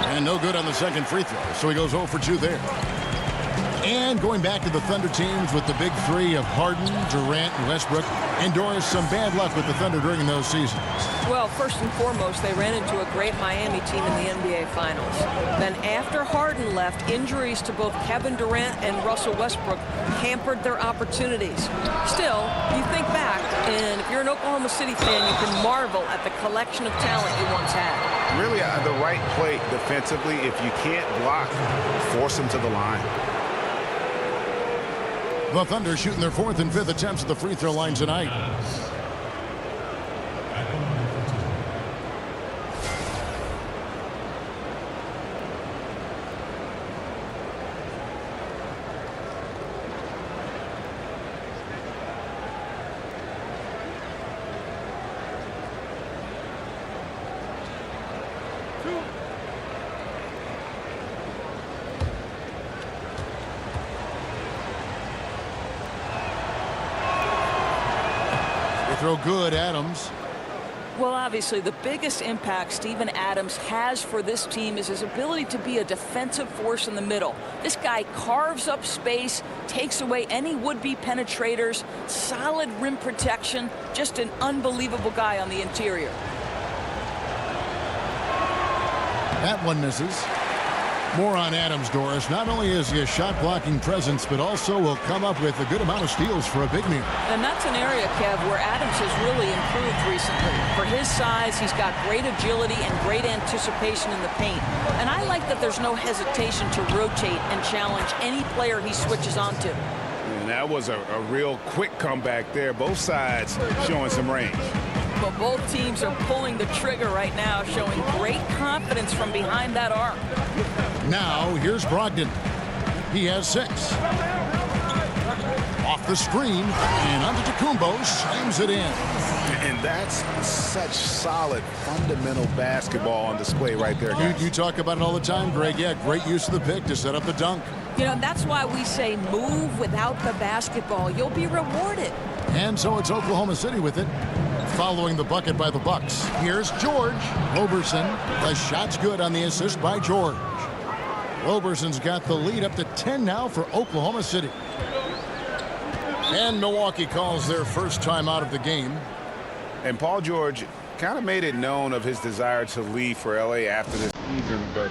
And no good on the second free throw, so he goes 0 for 2 there. And going back to the Thunder teams with the big 3 of Harden, Durant, and Westbrook. And Doris, some bad luck with the Thunder during those seasons.
Well, first and foremost, they ran into a great Miami team in the NBA Finals. Then after Harden left, injuries to both Kevin Durant and Russell Westbrook hampered their opportunities. Still, you think back, and if you're an Oklahoma City fan, you can marvel at the collection of talent you once had.
Really, the right play defensively. If you can't block, force them to the line.
The Thunder shooting their 4th and 5th attempts at the free throw line tonight. Throw good, Adams.
Well, obviously, the biggest impact Steven Adams has for this team is his ability to be a defensive force in the middle. This guy carves up space, takes away any would-be penetrators, solid rim protection, just an unbelievable guy on the interior.
That one misses. More on Adams, Doris. Not only is he a shot-blocking presence, but also will come up with a good amount of steals for a big man.
And that's an area, Kev, where Adams has really improved recently. For his size, he's got great agility and great anticipation in the paint. And I like that there's no hesitation to rotate and challenge any player he switches onto.
And that was a real quick comeback there. Both sides showing some range.
But both teams are pulling the trigger right now, showing great confidence from behind that arc.
Now, here's Brogdon. He has 6. Off the screen, and Antetokounmpo slams it in.
And that's such solid, fundamental basketball on display right there, guys.
You talk about it all the time, Greg. Yeah, great use of the pick to set up the dunk.
You know, that's why we say move without the basketball. You'll be rewarded.
And so it's Oklahoma City with it, following the bucket by the Bucks. Here's George Roberson. The shot's good on the assist by George. Roberson's got the lead up to 10 now for Oklahoma City. And Milwaukee calls their first time out of the game.
And Paul George kind of made it known of his desire to leave for LA after this season, but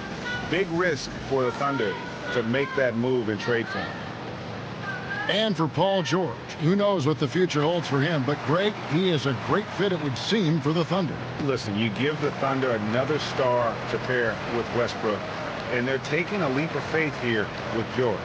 big risk for the Thunder to make that move and trade for him.
And for Paul George, who knows what the future holds for him, but Greg, he is a great fit, it would seem, for the Thunder.
Listen, you give the Thunder another star to pair with Westbrook, and they're taking a leap of faith here with George.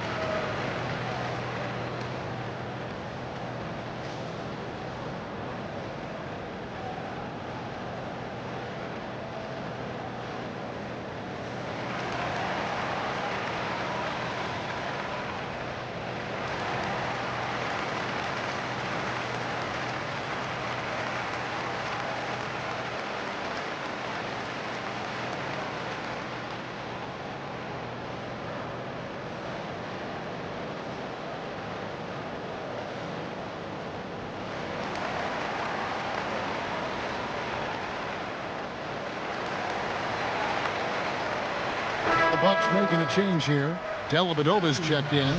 The Bucks making a change here. Dellavedova's checked in.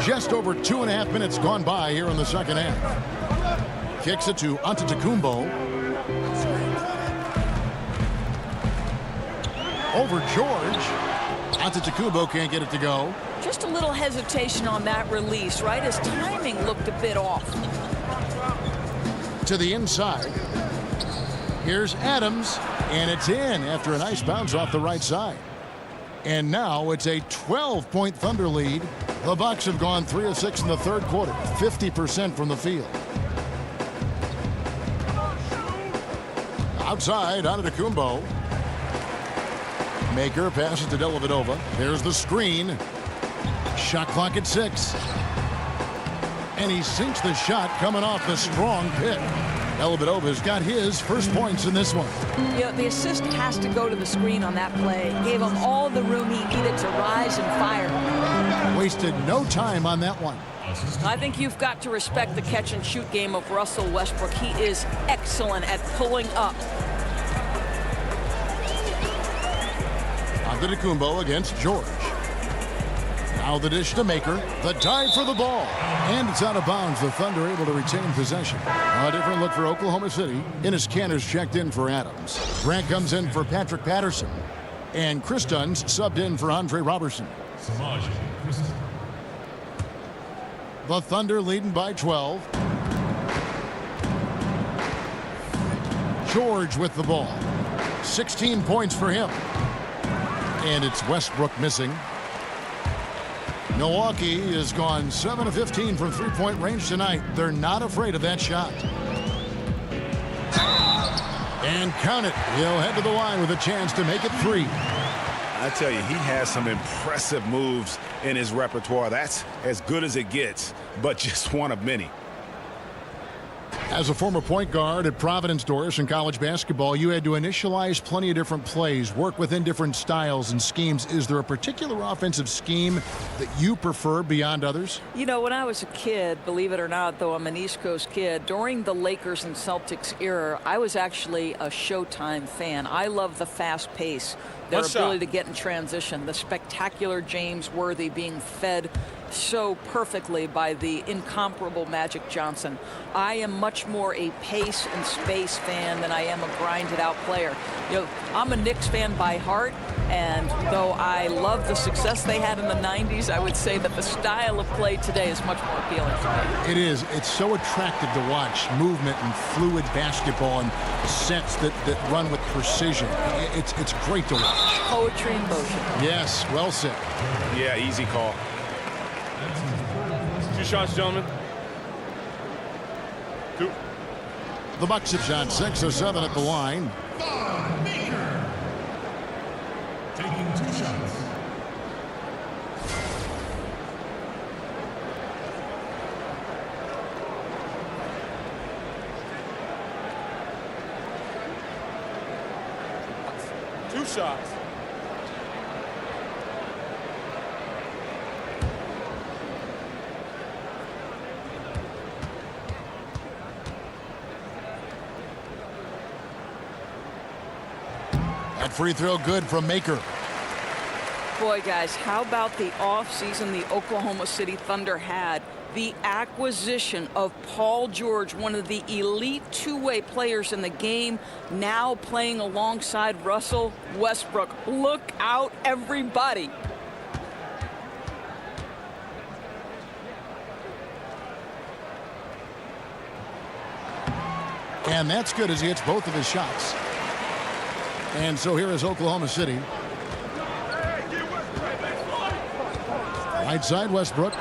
Just over 2.5 minutes gone by here in the second half. Kicks it to Antetokounmpo. Over George. Antetokounmpo can't get it to go.
Just a little hesitation on that release, right? His timing looked a bit off.
To the inside. Here's Adams. And it's in after a nice bounce off the right side. And now it's a 12-point Thunder lead. The Bucks have gone 3 of 6 in the third quarter, 50% from the field. Outside, Antetokounmpo. Maker passes to Dellavedova. There's the screen. Shot clock at 6. And he sinks the shot coming off the strong pick. Dellavedova's got his first points in this one.
You know, the assist has to go to the screen on that play. Gave him all the room he needed to rise and fire.
Wasted no time on that one.
I think you've got to respect the catch-and-shoot game of Russell Westbrook. He is excellent at pulling up.
Antetokounmpo against George. Now the dish to Maker. The dive for the ball. And it's out of bounds. The Thunder able to retain possession. A different look for Oklahoma City. Enes Kanter's checked in for Adams. Grant comes in for Patrick Patterson. And Chris Dunn's subbed in for Andre Robertson. The Thunder leading by 12. George with the ball. 16 points for him. And it's Westbrook missing. Milwaukee has gone 7 of 15 from three-point range tonight. They're not afraid of that shot. And count it. He'll head to the line with a chance to make it 3.
I tell you, he has some impressive moves in his repertoire. That's as good as it gets, but just one of many.
As a former point guard at Providence, Doris, in college basketball, you had to initialize plenty of different plays, work within different styles and schemes. Is there a particular offensive scheme that you prefer beyond others?
You know, when I was a kid, believe it or not, though I'm an East Coast kid, during the Lakers and Celtics era, I was actually a Showtime fan. I love the fast pace, their ability to get in transition, the spectacular James Worthy being fed so perfectly by the incomparable Magic Johnson. I am much more a pace and space fan than I am a grinded out player. You know, I'm a Knicks fan by heart, and though I love the success they had in the 90s, I would say that the style of play today is much more appealing to me.
It is. It's so attractive to watch. Movement and fluid basketball and sets that run with precision. It's great to watch.
Poetry in motion.
Yes, well said.
Yeah, easy call.
2 shots, gentlemen. 2.
The Bucks have shot 6 of 7 at the line.
Taking 2 shots.
Two shots.
That free throw good from Maker.
Boy, guys, how about the offseason the Oklahoma City Thunder had? The acquisition of Paul George, one of the elite two-way players in the game, now playing alongside Russell Westbrook. Look out, everybody.
And that's good as he hits both of his shots. And so here is Oklahoma City. Right side Westbrook.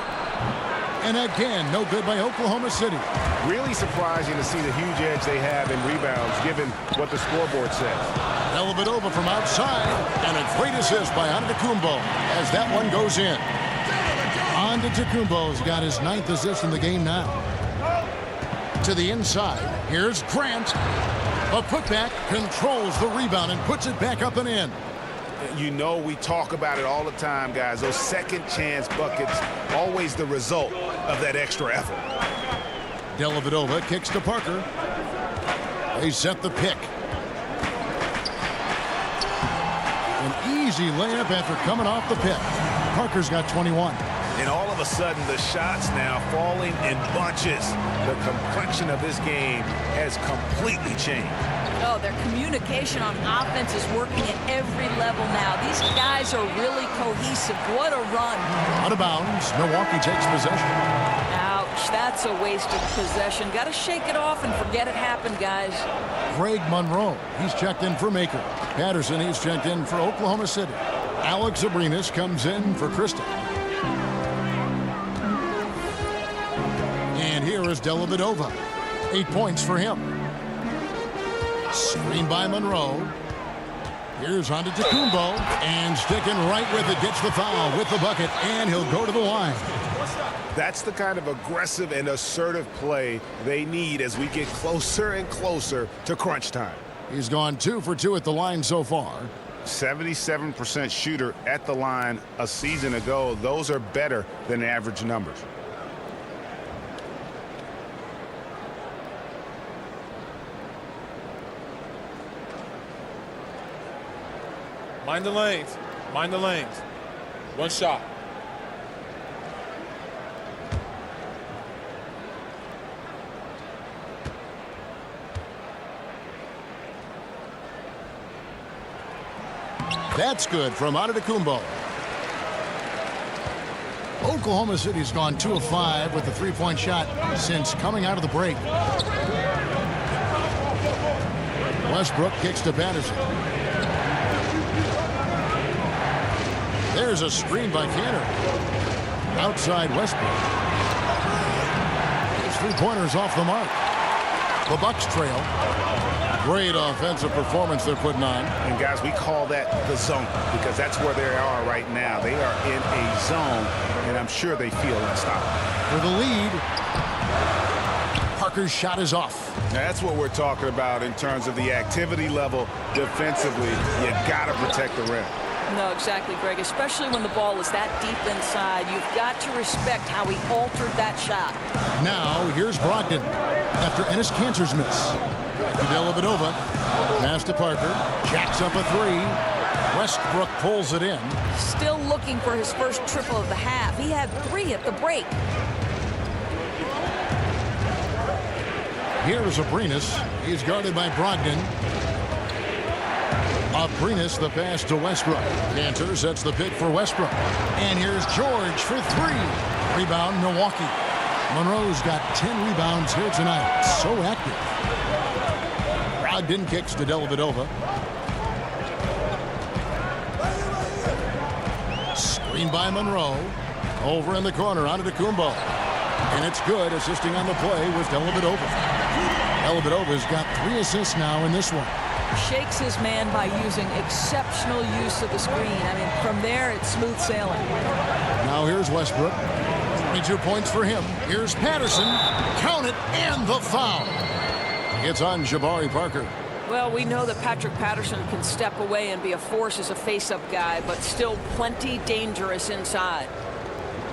And again, no good by Oklahoma City.
Really surprising to see the huge edge they have in rebounds, given what the scoreboard says.
Dellavedova from outside, and a great assist by Antetokounmpo as that one goes in. Antetokounmpo's got his 9th assist in the game now. To the inside, here's Grant. A putback, controls the rebound and puts it back up and in.
You know, we talk about it all the time, guys. Those second chance buckets, always the result of that extra effort.
Dellavedova kicks to Parker. They set the pick. An easy layup after coming off the pick. Parker's got 21.
And all of a sudden, the shots now falling in bunches. The complexion of this game has completely changed.
Oh, their communication on offense is working at every level now. These guys are really cohesive. What a run.
Out of bounds, Milwaukee takes possession.
Ouch, that's a wasted possession. Got to shake it off and forget it happened, guys.
Greg Monroe, he's checked in for Maker. Patterson, he's checked in for Oklahoma City. Alex Abrinas comes in for Krista. And here is Dellavedova. 8 points for him. Screen by Monroe. Here's Antetokounmpo, and sticking right with it, gets the foul with the bucket, and he'll go to the line.
That's the kind of aggressive and assertive play they need as we get closer and closer to crunch time.
He's gone 2 for 2 at the line so far.
77% shooter at the line a season ago. Those are better than average numbers.
Mind the lanes. Mind the lanes. 1 shot.
That's good from Antetokounmpo. Oklahoma City's gone 2 of 5 with the 3-point shot since coming out of the break. Westbrook kicks to Patterson. There's a screen by Cantor. Outside Westbrook. His three-pointers off the mark. The Bucks trail. Great offensive performance they're putting on.
And guys, we call that the zone because that's where they are right now. They are in a zone, and I'm sure they feel unstoppable.
For the lead. Parker's shot is off.
Now, that's what we're talking about in terms of the activity level defensively. You got to protect the rim.
No, exactly, Greg. Especially when the ball is that deep inside. You've got to respect how he altered that shot.
Now, here's Brogdon after Enes Kanter's miss. To Dellavedova. Pass to Parker. Jacks up a three. Westbrook pulls it in.
Still looking for his first triple of the half. He had 3 at the break.
Here's Abrines. He's guarded by Brogdon. Abrines, the pass to Westbrook. Kanter sets the pick for Westbrook. And here's George for 3. Rebound, Milwaukee. Monroe's got 10 rebounds here tonight. So active. Brogdon kicks to Dellavedova. Screen by Monroe. Over in the corner, Antetokounmpo. And it's good. Assisting on the play was Dellavedova. Dellavedova's got 3 assists now in this one.
Shakes his man by using exceptional use of the screen. I mean, from there, it's smooth sailing.
Now here's Westbrook. 22 points for him. Here's Patterson. Count it, and the foul. It's on Jabari Parker.
Well, we know that Patrick Patterson can step away and be a force as a face-up guy, but still plenty dangerous inside.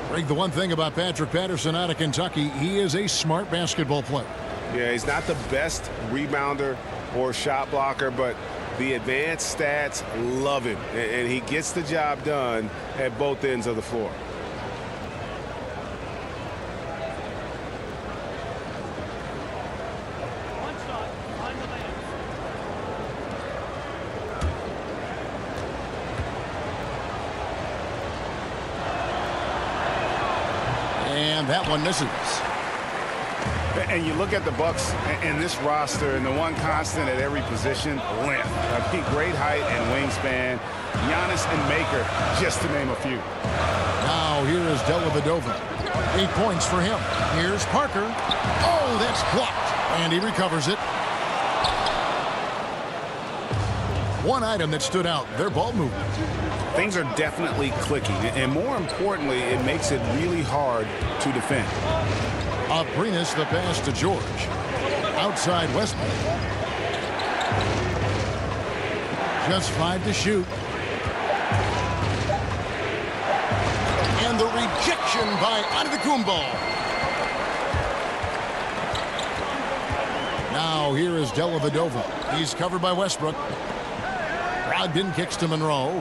Greg, the one thing about Patrick Patterson out of Kentucky, he is a smart basketball player.
Yeah, he's not the best rebounder or shot blocker, but the advanced stats love him, and he gets the job done at both ends of the floor.
And that one misses.
And you look at the Bucks and this roster, and the one constant at every position, length. Great height and wingspan. Giannis and Maker, just to name a few.
Now here is Dellavedova. 8 points for him. Here's Parker. Oh, that's blocked. And he recovers it. One item that stood out, their ball movement.
Things are definitely clicking, and more importantly, it makes it really hard to defend.
Abrines, the pass to George. Outside Westbrook. Just 5 to shoot. And the rejection by Antetokounmpo. Now here is Dellavedova. He's covered by Westbrook. Brogdon kicks to Monroe.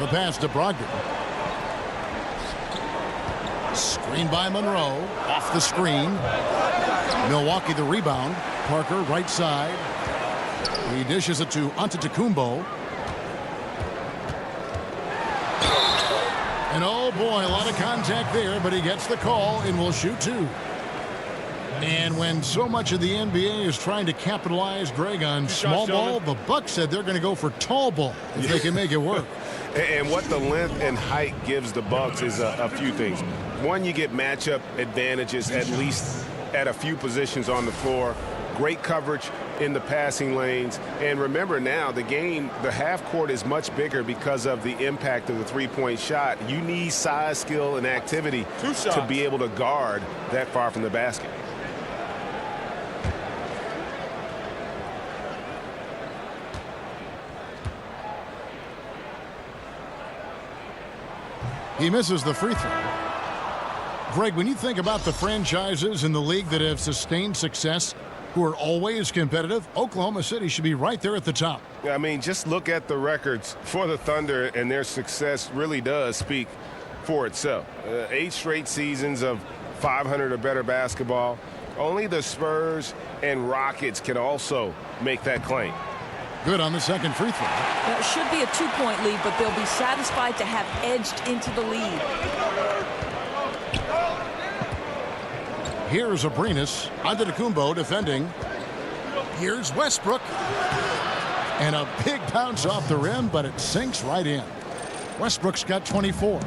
The pass to Brogdon. Screen by Monroe. Off the screen. Milwaukee the rebound. Parker right side. He dishes it to Antetokounmpo. And oh boy, a lot of contact there, but he gets the call and will shoot 2. And when so much of the NBA is trying to capitalize, Greg, on small ball, the Bucks said they're going to go for tall ball if they can make it work.
And what the length and height gives the Bucks is a few things. One, you get matchup advantages at least at a few positions on the floor. Great coverage in the passing lanes. And remember now, the game, the half court is much bigger because of the impact of the three-point shot. You need size, skill, and activity to be able to guard that far from the basket.
He misses the free throw. Greg, when you think about the franchises in the league that have sustained success, who are always competitive, Oklahoma City should be right there at the top.
I mean, just look at the records for the Thunder, and their success really does speak for itself. 8 straight seasons of 500 or better basketball. Only the Spurs and Rockets can also make that claim.
Good on the second free throw.
It should be a 2-point lead, but they'll be satisfied to have edged into the lead.
Here's Abrines. Antetokounmpo defending. Here's Westbrook. And a big bounce off the rim, but it sinks right in. Westbrook's got 24.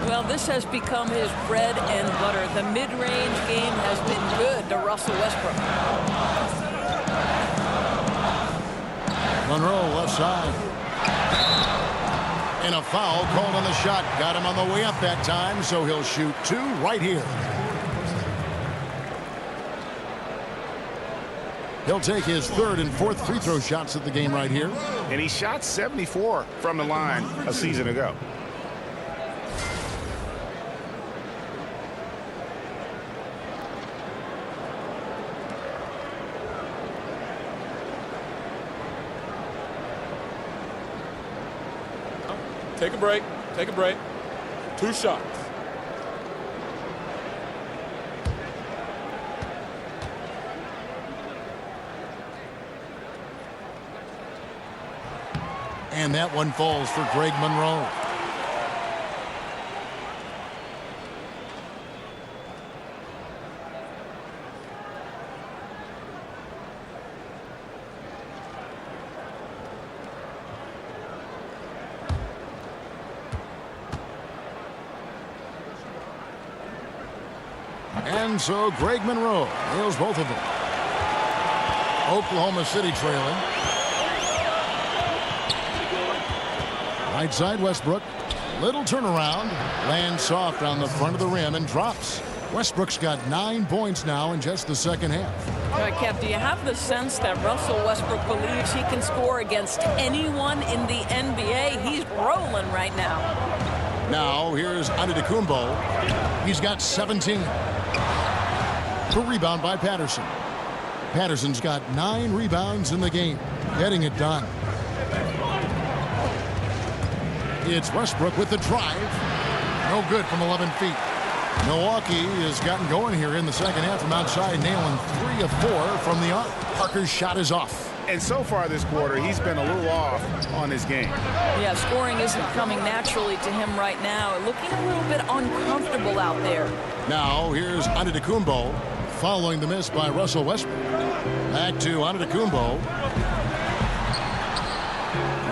Well, this has become his bread and butter. The mid-range game has been good to Russell Westbrook.
Monroe left side. And a foul called on the shot. Got him on the way up that time, so he'll shoot 2 right here. He'll take his 3rd and 4th free throw shots of the game right here.
And he shot 74 from the line a season ago.
Take a break. Take a break. 2 shots.
And that one falls for Greg Monroe. And so Greg Monroe nails both of them. Oklahoma City trailing. Right side Westbrook. Little turnaround. Lands soft on the front of the rim and drops. Westbrook's got 9 points now in just the second half.
All right, Kev, do you have the sense that Russell Westbrook believes he can score against anyone in the NBA? He's rolling right now.
Now here's Antetokounmpo. He's got 17. The rebound by Patterson. Patterson's got 9 rebounds in the game, getting it done. It's Westbrook with the drive. No good from 11 feet. Milwaukee has gotten going here in the second half from outside, nailing 3 of 4 from the arc. Parker's shot is off.
And so far this quarter, he's been a little off on his game.
Yeah, scoring isn't coming naturally to him right now. Looking a little bit uncomfortable out there.
Now here's Antetokounmpo following the miss by Russell Westbrook. Back to Antetokounmpo.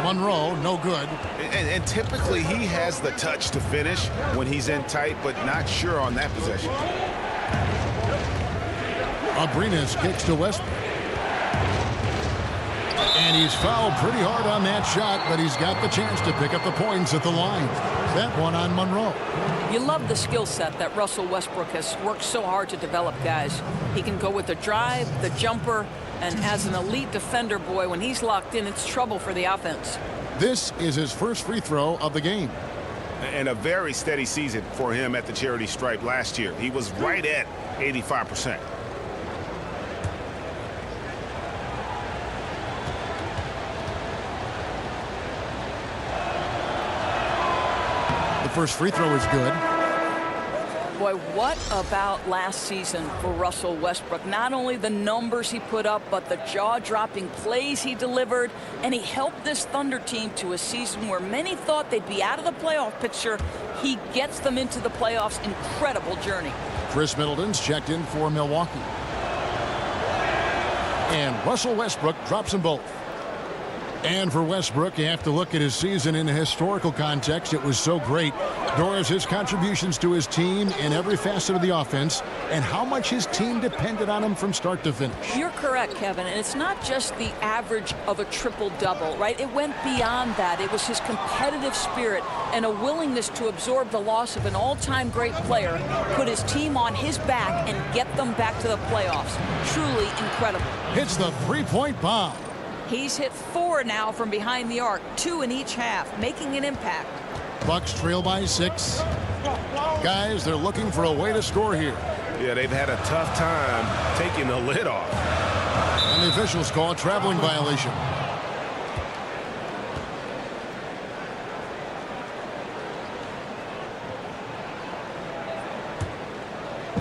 Monroe, no good.
And typically he has the touch to finish when he's in tight, but not sure on that possession.
Abrines kicks to Westbrook. And he's fouled pretty hard on that shot, but he's got the chance to pick up the points at the line. That one on Monroe.
You love the skill set that Russell Westbrook has worked so hard to develop, guys. He can go with the drive, the jumper, and as an elite defender, boy, when he's locked in, it's trouble for the offense.
This is his first free throw of the game.
And a very steady season for him at the charity stripe last year. He was right at 85%.
The first free throw is good.
Boy, what about last season for Russell Westbrook? Not only the numbers he put up, but the jaw-dropping plays he delivered, and he helped this Thunder team to a season where many thought they'd be out of the playoff picture. He gets them into the playoffs. Incredible journey.
Chris Middleton's checked in for Milwaukee. And Russell Westbrook drops them both. And for Westbrook, you have to look at his season in a historical context. It was so great. Doris, his contributions to his team in every facet of the offense and how much his team depended on him from start to finish.
You're correct, Kevin. And it's not just the average of a triple-double, right? It went beyond that. It was his competitive spirit and a willingness to absorb the loss of an all-time great player, put his team on his back, and get them back to the playoffs. Truly incredible.
Hits the three-point bomb.
He's hit 4 now from behind the arc, 2 in each half, making an impact.
Bucks trail by 6. Guys, they're looking for a way to score here.
Yeah, they've had a tough time taking the lid off.
And the officials call a traveling violation.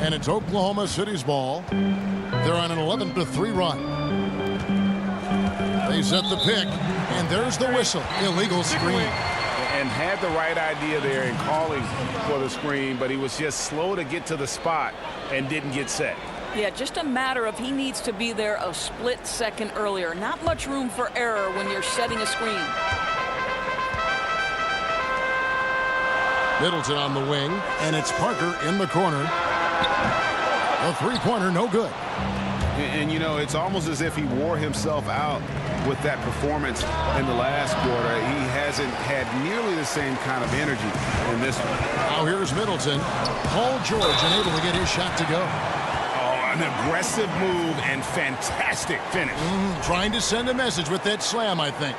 And it's Oklahoma City's ball. They're on an 11-3 run. They set the pick, and there's the whistle. Illegal screen.
And had the right idea there in calling for the screen, but he was just slow to get to the spot and didn't get set.
Yeah, just a matter of he needs to be there a split second earlier. Not much room for error when you're setting a screen.
Middleton on the wing, and it's Parker in the corner. The three-pointer, no good.
And, you know, it's almost as if he wore himself out with that performance in the last quarter. He hasn't had nearly the same kind of energy in this one.
Now here's Middleton. Paul George unable to get his shot to go.
Oh, an aggressive move and fantastic finish.
Trying to send a message with that slam, I think.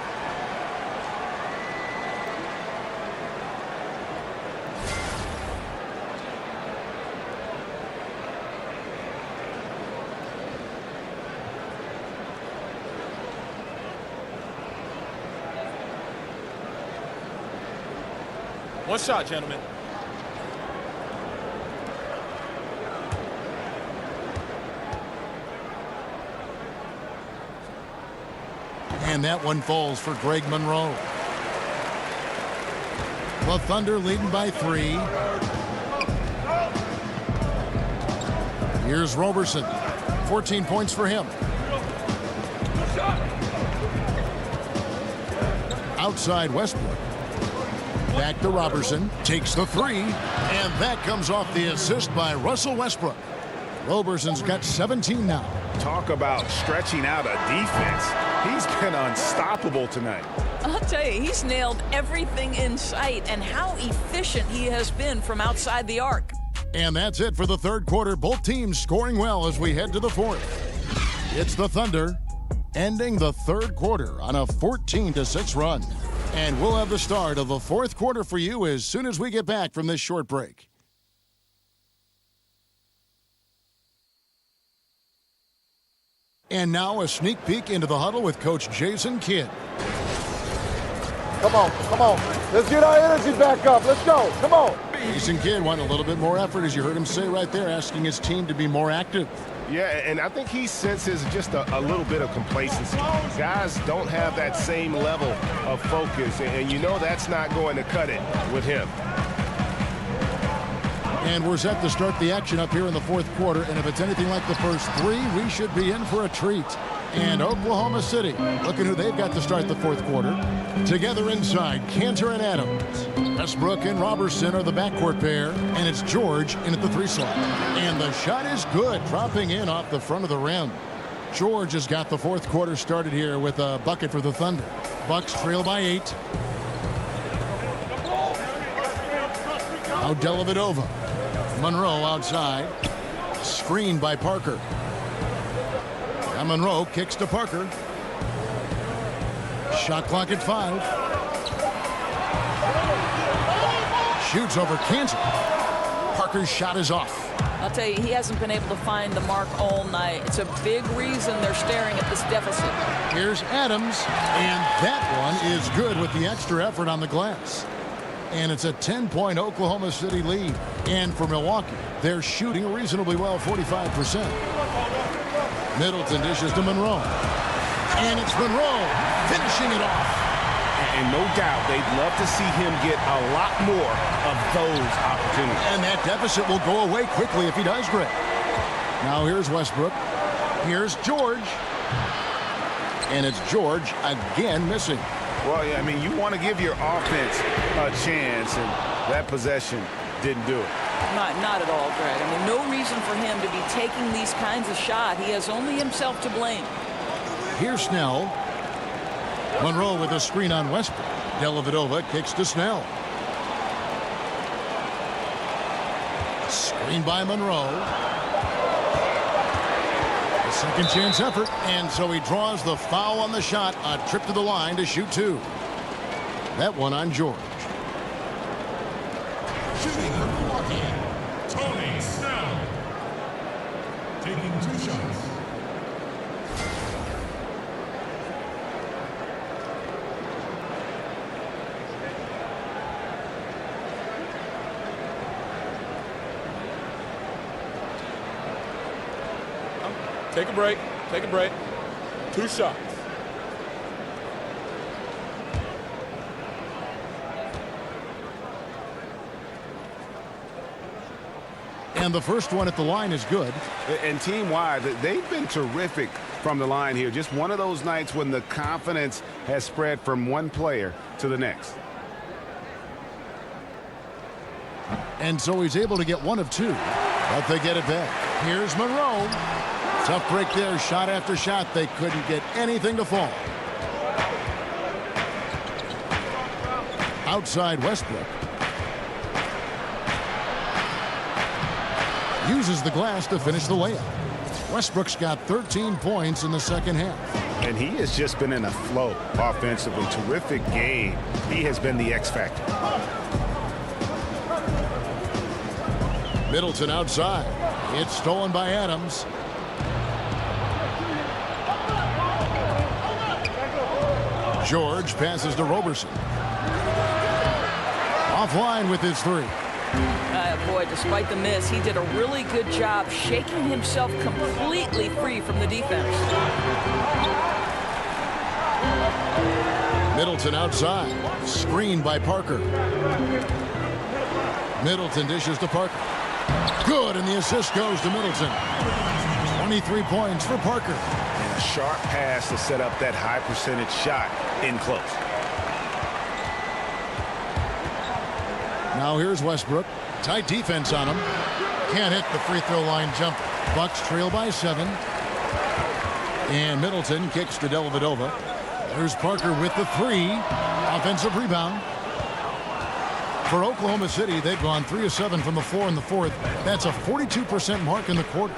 One shot, gentlemen.
And that one falls for Greg Monroe. The Thunder leading by 3. Here's Roberson. 14 points for him. Outside Westbrook. Back to Robertson, takes the 3, and that comes off the assist by Russell Westbrook. Roberson's got 17 now.
Talk about stretching out a defense. He's been unstoppable tonight.
I'll tell you, he's nailed everything in sight, and how efficient he has been from outside the arc.
And that's it for the third quarter. Both teams scoring well as we head to the fourth. It's the Thunder ending the third quarter on a 14-6 run. And we'll have the start of the fourth quarter for you as soon as we get back from this short break. And now a sneak peek into the huddle with Coach Jason Kidd.
Come on, come on. Let's get our energy back up. Let's go. Come on.
Jason Kidd wanted a little bit more effort, as you heard him say right there, asking his team to be more active.
Yeah, and I think he senses just a little bit of complacency. Guys don't have that same level of focus, and you know that's not going to cut it with him.
And we're set to start the action up here in the fourth quarter, and if it's anything like the first 3, we should be in for a treat. And Oklahoma City, looking who they've got to start the fourth quarter. Together inside, Cantor and Adams. Westbrook and Robertson are the backcourt pair, and it's George in at the 3 slot. And the shot is good, dropping in off the front of the rim. George has got the fourth quarter started here with a bucket for the Thunder. Bucks trail by 8. Now Dellavedova. Monroe outside. Screened by Parker. Now Monroe kicks to Parker. Shot clock at 5. Shoots over Kansas. Parker's shot is off.
I'll tell you, he hasn't been able to find the mark all night. It's a big reason they're staring at this deficit.
Here's Adams, and that one is good with the extra effort on the glass. And it's a 10-point Oklahoma City lead. And for Milwaukee, they're shooting reasonably well, 45%. Middleton dishes to Monroe. And it's Monroe finishing it off.
And no doubt they'd love to see him get a lot more of those opportunities.
And that deficit will go away quickly if he does, Greg. Now here's Westbrook. Here's George. And it's George again missing.
Well, yeah, I mean, you want to give your offense a chance, and that possession didn't do it.
Not at all, Greg. I mean, no reason for him to be taking these kinds of shots. He has only himself to blame.
Here's Snell. Monroe with a screen on Westbrook. Dellavedova kicks to Snell. Screen by Monroe. A second chance effort, and so he draws the foul on the shot. A trip to the line to shoot 2. That one on George.
Shooting for Milwaukee, Tony Snell. Taking 2 shots.
Take a break. Take a break. 2 shots.
And the first one at the line is good.
And team-wide, they've been terrific from the line here. Just one of those nights when the confidence has spread from one player to the next.
And so he's able to get one of two. But they get it back. Here's Monroe. Tough break there. Shot after shot. They couldn't get anything to fall. Outside Westbrook. Uses the glass to finish the layup. Westbrook's got 13 points in the second half.
And he has just been in a flow offensively. Terrific game. He has been the X factor.
Middleton outside. It's stolen by Adams. George passes to Roberson. Offline with his three.
Boy, despite the miss, he did a really good job shaking himself completely free from the defense.
Middleton outside. Screened by Parker. Middleton dishes to Parker. Good, and the assist goes to Middleton. 23 points for Parker.
And a sharp pass to set up that high percentage shot in close.
Now here's Westbrook. Tight defense on him. Can't hit the free throw line jumper. Bucks trail by 7. And Middleton kicks to Dellavedova. There's Parker with the 3. Offensive rebound. For Oklahoma City, they've gone 3 of 7 from the floor in the fourth. That's a 42% mark in the quarter.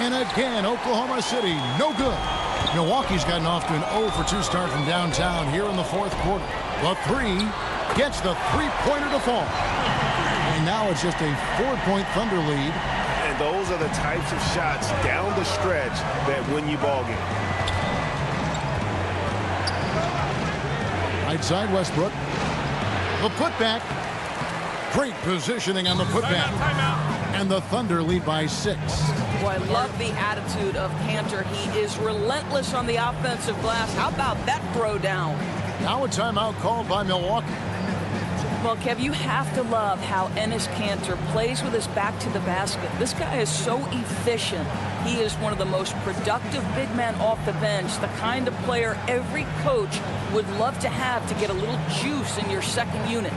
And again, Oklahoma City, no good. Milwaukee's gotten off to an 0 for 2 start from downtown here in the fourth quarter. The 3 gets the three-pointer to fall. And now it's just a 4-point Thunder lead.
And those are the types of shots down the stretch that win you ball game.
Right side Westbrook. The putback. Great positioning on the putback. And the Thunder lead by 6.
Boy, I love the attitude of Kanter. He is relentless on the offensive glass. How about that throw down?
Now a timeout called by Milwaukee.
Well, Kev, you have to love how Enes Kanter plays with his back to the basket. This guy is so efficient. He is one of the most productive big men off the bench, the kind of player every coach would love to have to get a little juice in your second unit.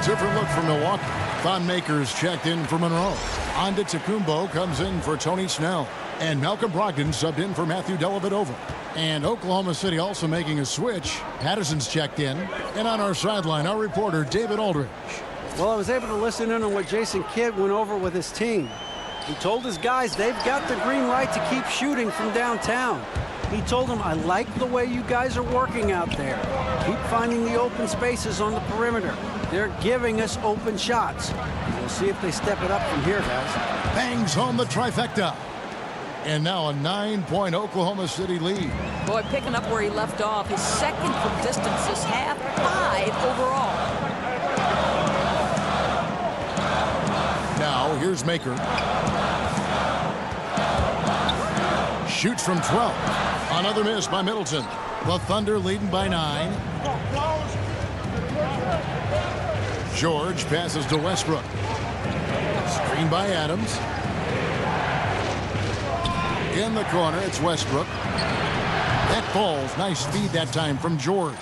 Different look for Milwaukee. Thon Maker's checked in for Monroe. Antetokounmpo comes in for Tony Snell. And Malcolm Brogdon subbed in for Matthew Dellavedova. And Oklahoma City also making a switch. Patterson's checked in. And on our sideline, our reporter, David Aldridge.
Well, I was able to listen in on what Jason Kidd went over with his team. He told his guys they've got the green light to keep shooting from downtown. He told them, I like the way you guys are working out there. Keep finding the open spaces on the perimeter. They're giving us open shots. We'll see if they step it up from here, guys.
Bangs home the trifecta. And now a 9-point Oklahoma City lead.
Boy, picking up where he left off. His second from distance this half, 5 overall.
Now here's Maker. Shoots from 12. Another miss by Middleton. The Thunder leading by 9. George passes to Westbrook. Screen by Adams. In the corner, it's Westbrook. That falls. Nice feed that time from George.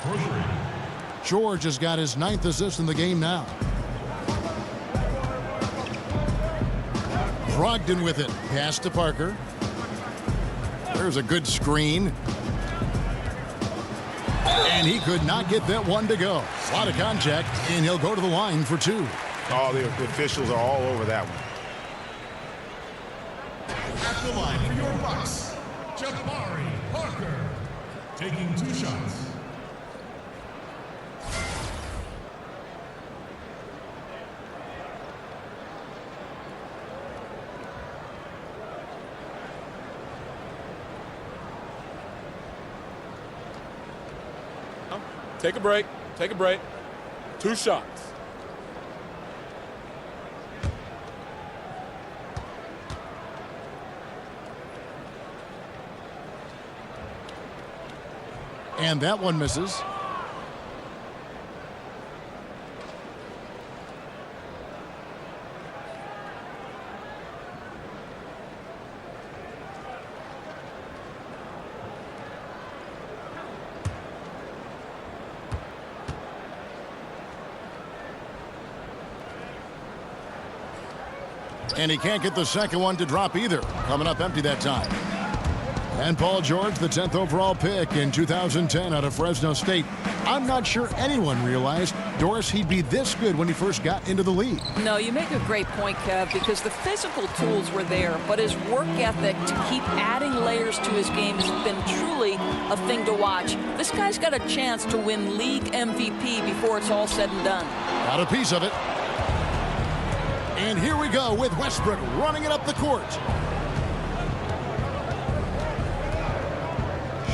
George has got his 9th assist in the game now. Brogdon with it. Pass to Parker. There's a good screen. And he could not get that one to go. A lot of contact, and he'll go to the line for 2.
Oh, the officials are all over that one.
At the line for your Bucks, Jabari Parker, taking 2 shots.
Take a break. Take a break. 2 shots.
And that one misses. And he can't get the second one to drop either. Coming up empty that time. And Paul George, the 10th overall pick in 2010 out of Fresno State. I'm not sure anyone realized, Doris, he'd be this good when he first got into the league.
No, you make a great point, Kev, because the physical tools were there, but his work ethic to keep adding layers to his game has been truly a thing to watch. This guy's got a chance to win league MVP before it's all said and done.
Got a piece of it. And here we go with Westbrook running it up the court.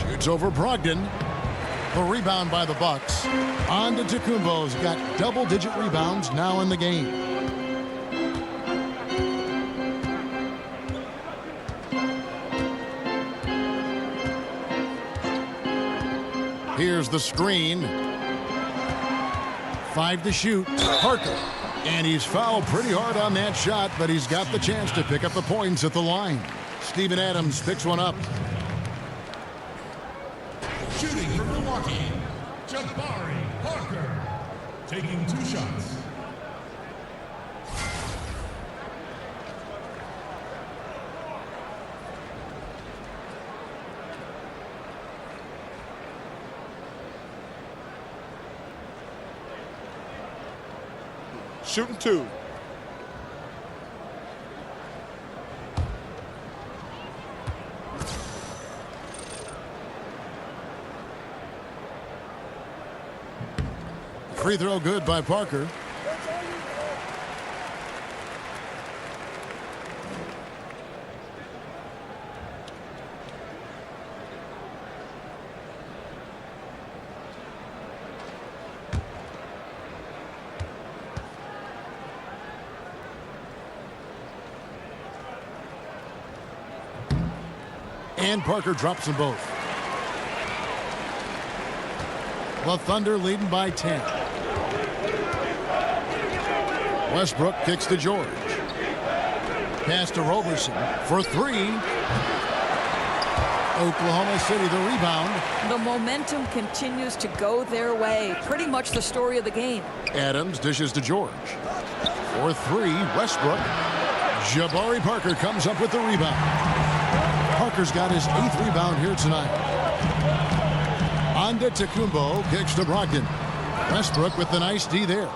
Shoots over Brogdon. The rebound by the Bucks. Antetokounmpo's got double-digit rebounds now in the game. Here's the screen. 5 to shoot. Parker. And he's fouled pretty hard on that shot, but he's got the chance to pick up the points at the line. Steven Adams picks one up.
Shooting for Milwaukee, Jabari Parker. Taking 2 shots.
Shooting 2.
Free throw good by Parker. And Parker drops them both. The Thunder leading by 10. Westbrook kicks to George. Pass to Roberson for 3. Oklahoma City the rebound.
The momentum continues to go their way. Pretty much the story of the game.
Adams dishes to George. For 3, Westbrook. Jabari Parker comes up with the rebound. Parker's got his 8th rebound here tonight. Antetokounmpo kicks to Brogdon. Westbrook with the nice D there.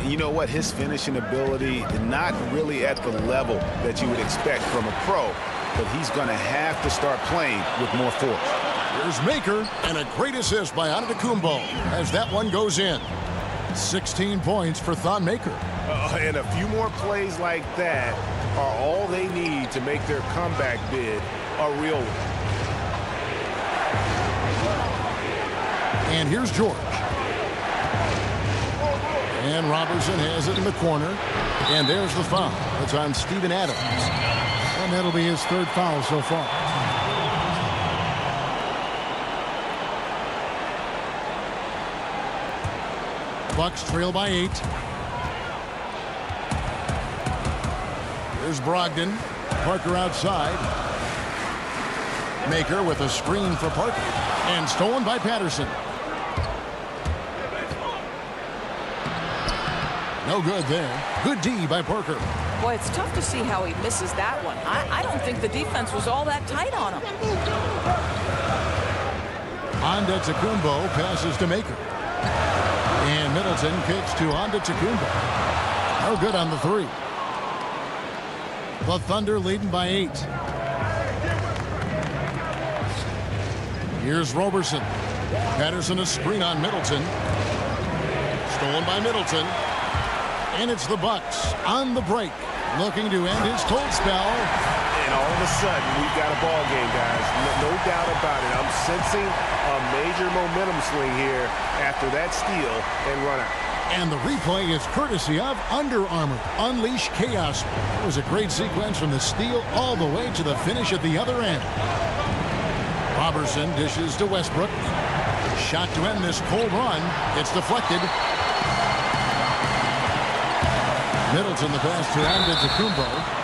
You know what? His finishing ability, not really at the level that you would expect from a pro, but he's going to have to start playing with more force.
Here's Maker, and a great assist by Antetokounmpo as that one goes in. 16 points for Thon Maker.
And a few more plays like that are all they need to make their comeback bid a real one.
And here's George. And Robertson has it in the corner. And there's the foul. It's on Steven Adams. And that'll be his 3rd foul so far. Bucks trail by 8. Here's Brogdon. Parker outside. Maker with a screen for Parker. And stolen by Patterson. No good there. Good D by Parker.
Boy, it's tough to see how he misses that one. I don't think the defense was all that tight on him.
Antetokounmpo passes to Maker. And Middleton kicks to Antetokounmpo. No good on the 3. The Thunder leading by 8. Here's Roberson. Patterson a screen on Middleton. Stolen by Middleton. And it's the Bucks on the break, looking to end his cold spell.
And all of a sudden, we've got a ball game, guys. No doubt about it. I'm sensing a major momentum swing here after that steal and run out.
And the replay is courtesy of Under Armour. Unleash chaos. It was a great sequence from the steal all the way to the finish at the other end. Robertson dishes to Westbrook. Shot to end this cold run. It's deflected. Middleton the pass to Antetokounmpo.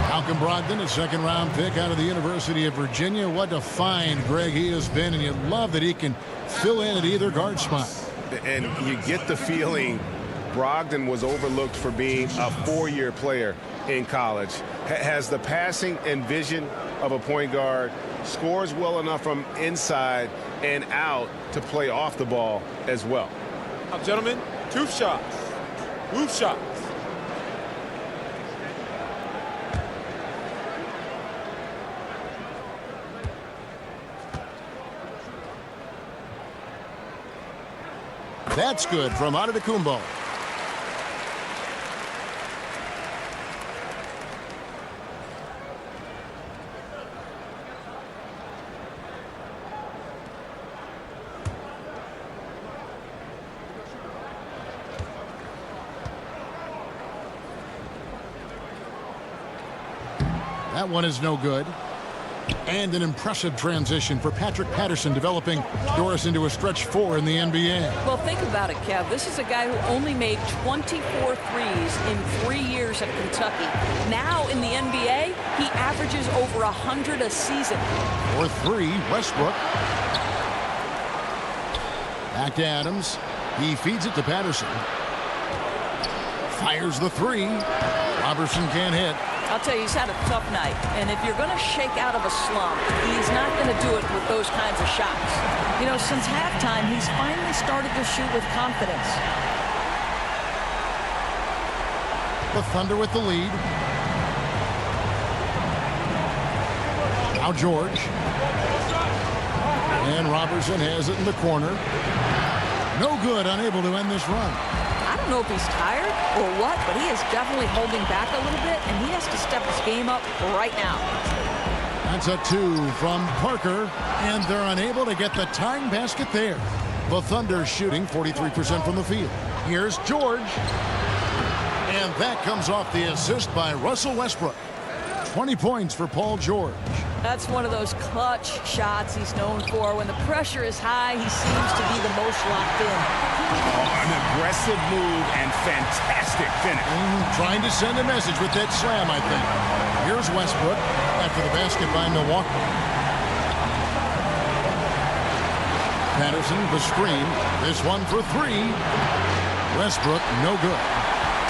Malcolm Brogdon, a second-round pick out of the University of Virginia. What a find Greg he has been, and you love that he can fill in at either guard spot.
And you get the feeling Brogdon was overlooked for being a four-year player in college. Has the passing and vision of a point guard, scores well enough from inside and out to play off the ball as well.
Now, gentlemen, two shots. Roof shots.
That's good from Antetokounmpo. That one is no good. And an impressive transition for Patrick Patterson, developing Doris into a stretch four in the NBA.
Well, think about it, Kev. This is a guy who only made 24 threes in 3 years at Kentucky. Now in the NBA, he averages over 100 a season.
For three, Westbrook. Back to Adams. He feeds it to Patterson. Fires the three. Robertson can't hit.
I'll tell you, he's had a tough night. And if you're going to shake out of a slump, he's not going to do it with those kinds of shots. You know, since halftime, he's finally started to shoot with confidence.
The Thunder with the lead. Now George. And Robertson has it in the corner. No good, unable to end this run.
I don't know if he's tired or what, but he is definitely holding back a little bit, and he has to step his game up right now.
That's a two from Parker, and they're unable to get the tying basket there. The Thunder shooting 43% from the field. Here's George. And that comes off the assist by Russell Westbrook. 20 points for Paul George.
That's one of those clutch shots he's known for. When the pressure is high, he seems to be the most locked in.
An aggressive move and fantastic finish.
Trying to send a message with that slam, I think. Here's Westbrook after the basket by Milwaukee. Patterson, the screen. This one for three. Westbrook, no good.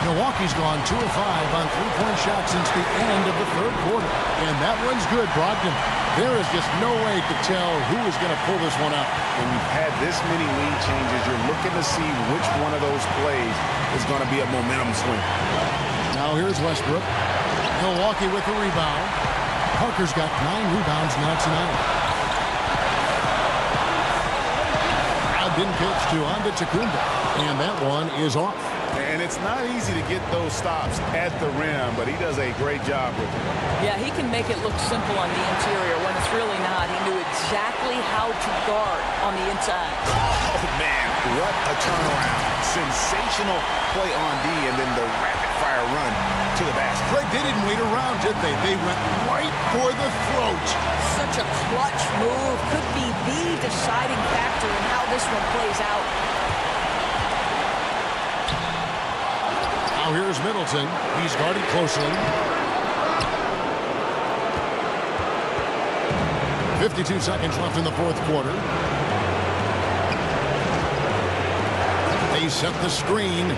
Milwaukee's gone 2 of 5 on three-point shots since the end of the third quarter. And that one's good, Brogdon. There is just no way to tell who is going to pull this one out.
When you've had this many lead changes, you're looking to see which one of those plays is going to be a momentum swing.
Now here's Westbrook. Milwaukee with the rebound. Parker's got 9 rebounds now tonight. Brogdon pitch to Antetokounmpo. And that one is off.
And it's not easy to get those stops at the rim, but he does a great job with it.
Yeah, he can make it look simple on the interior when it's really not. He knew exactly how to guard on the inside.
Oh, man, what a turnaround. Sensational play on D, and then the rapid-fire run to the basket.
Greg, they didn't wait around, did they? They went right for the throat.
Such a clutch move. Could be the deciding factor in how this one plays out.
Now here's Middleton. He's guarded closely. 52 seconds left in the fourth quarter. They set the screen.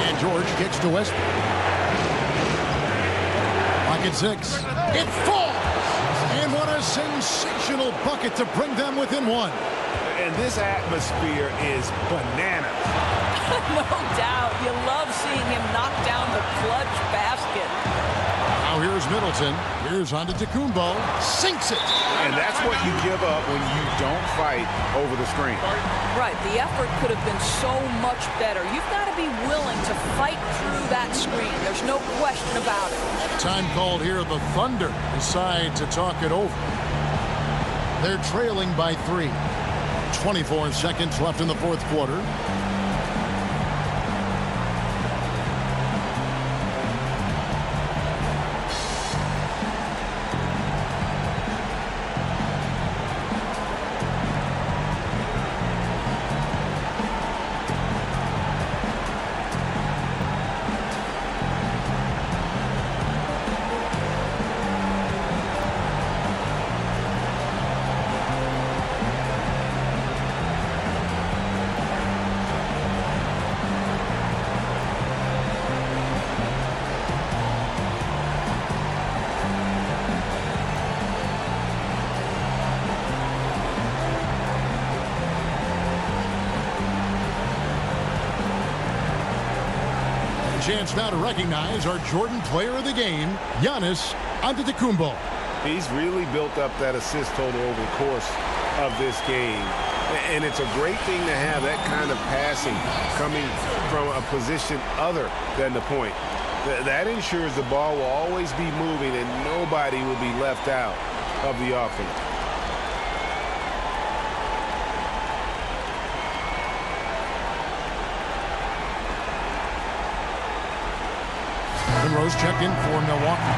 And George kicks to Westbrook. Pocket 6. It falls! And what a sensational bucket to bring them within one.
And this atmosphere is bananas.
No doubt. You love seeing him knock down the clutch basket.
Now here's Middleton. Here's Antetokounmpo. Sinks it.
And that's what you give up when you don't fight over the screen.
Right. The effort could have been so much better. You've got to be willing to fight through that screen. There's no question about it.
Time called here. The Thunder decide to talk it over. They're trailing by 3. 24 seconds left in the fourth quarter. Chance now to recognize our Jordan Player of the Game, Giannis Antetokounmpo.
He's really built up that assist total over the course of this game. And it's a great thing to have that kind of passing coming from a position other than the point. That ensures the ball will always be moving and nobody will be left out of the offense.
Rose checked in for Milwaukee.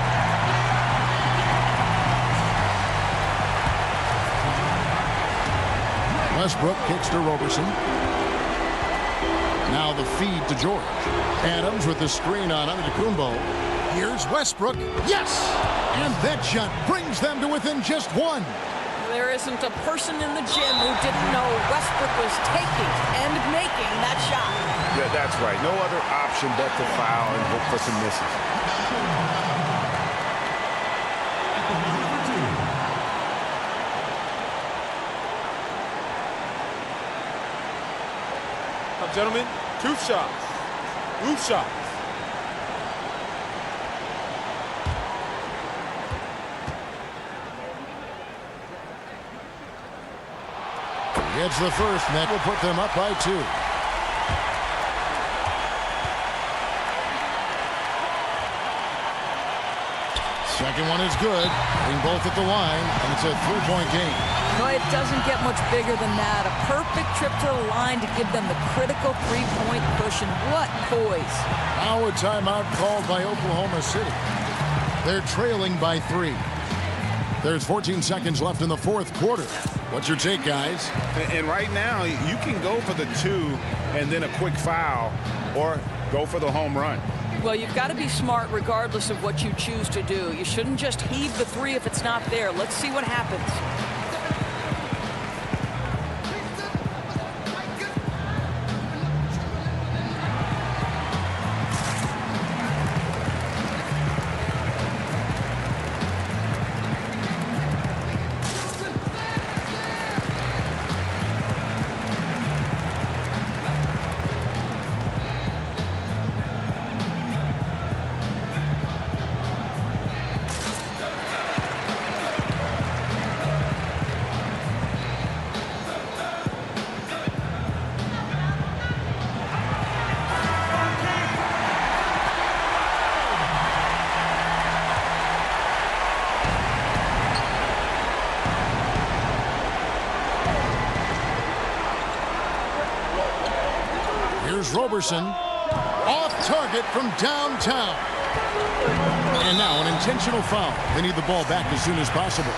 Westbrook kicks to Roberson. Now the feed to George. Adams with the screen on Antetokounmpo. Here's Westbrook. Yes! And that shot brings them to within just 1.
There isn't a person in the gym who didn't know Westbrook was taking and making that shot.
Yeah, that's right. No other option but to foul and hope for some misses.
Now, gentlemen, 2 shots. Roof shots.
It's the first, and that will put them up by 2. Second one is good. Being both at the line, and it's a 3-point game.
No, it doesn't get much bigger than that. A perfect trip to the line to give them the critical 3-point cushion. What poise.
Now a timeout called by Oklahoma City. They're trailing by 3. There's 14 seconds left in the fourth quarter. What's your take, guys?
And right now, you can go for the 2 and then a quick foul, or go for the home run.
Well, you've got to be smart regardless of what you choose to do. You shouldn't just heave the 3 if it's not there. Let's see what happens.
Here's Roberson. Off target from downtown. And now an intentional foul. They need the ball back as soon as possible.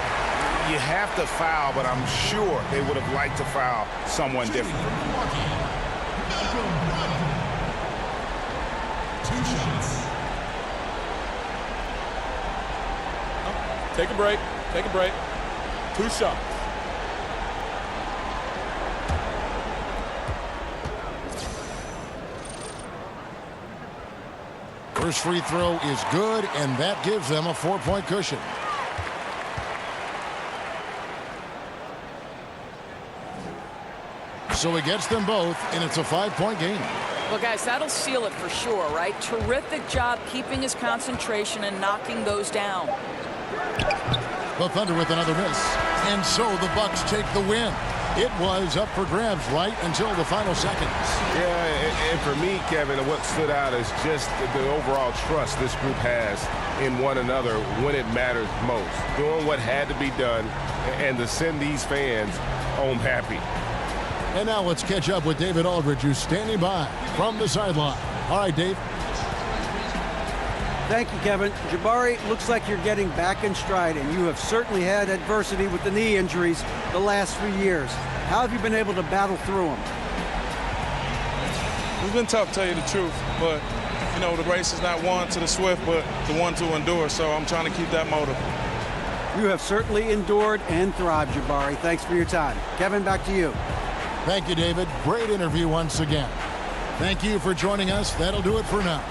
You have to foul, but I'm sure they would have liked to foul someone different.
2 shots.
Take a break. Take a break. 2 shots.
First free throw is good, and that gives them a 4-point cushion. So he gets them both, and it's a 5-point game.
Well, guys, that'll seal it for sure, right? Terrific job keeping his concentration and knocking those down.
The Thunder with another miss. And so the Bucks take the win. It was up for grabs right until the final seconds.
Yeah, and for me, Kevin, what stood out is just the overall trust this group has in one another when it matters most. Doing what had to be done and to send these fans home happy.
And now let's catch up with David Aldridge, who's standing by from the sideline. All right, Dave.
Thank you, Kevin. Jabari, looks like you're getting back in stride, and you have certainly had adversity with the knee injuries the last few years. How have you been able to battle through them?
It's been tough, to tell you the truth, but, you know, the race is not won to the swift, but the one to endure, so I'm trying to keep that motive.
You have certainly endured and thrived, Jabari. Thanks for your time. Kevin, back to you.
Thank you, David. Great interview once again. Thank you for joining us. That'll do it for now.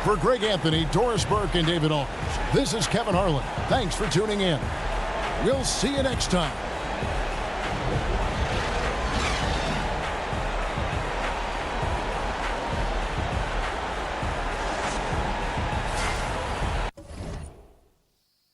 For Greg Anthony, Doris Burke, and David Aldridge, this is Kevin Harlan. Thanks for tuning in. We'll see you next time.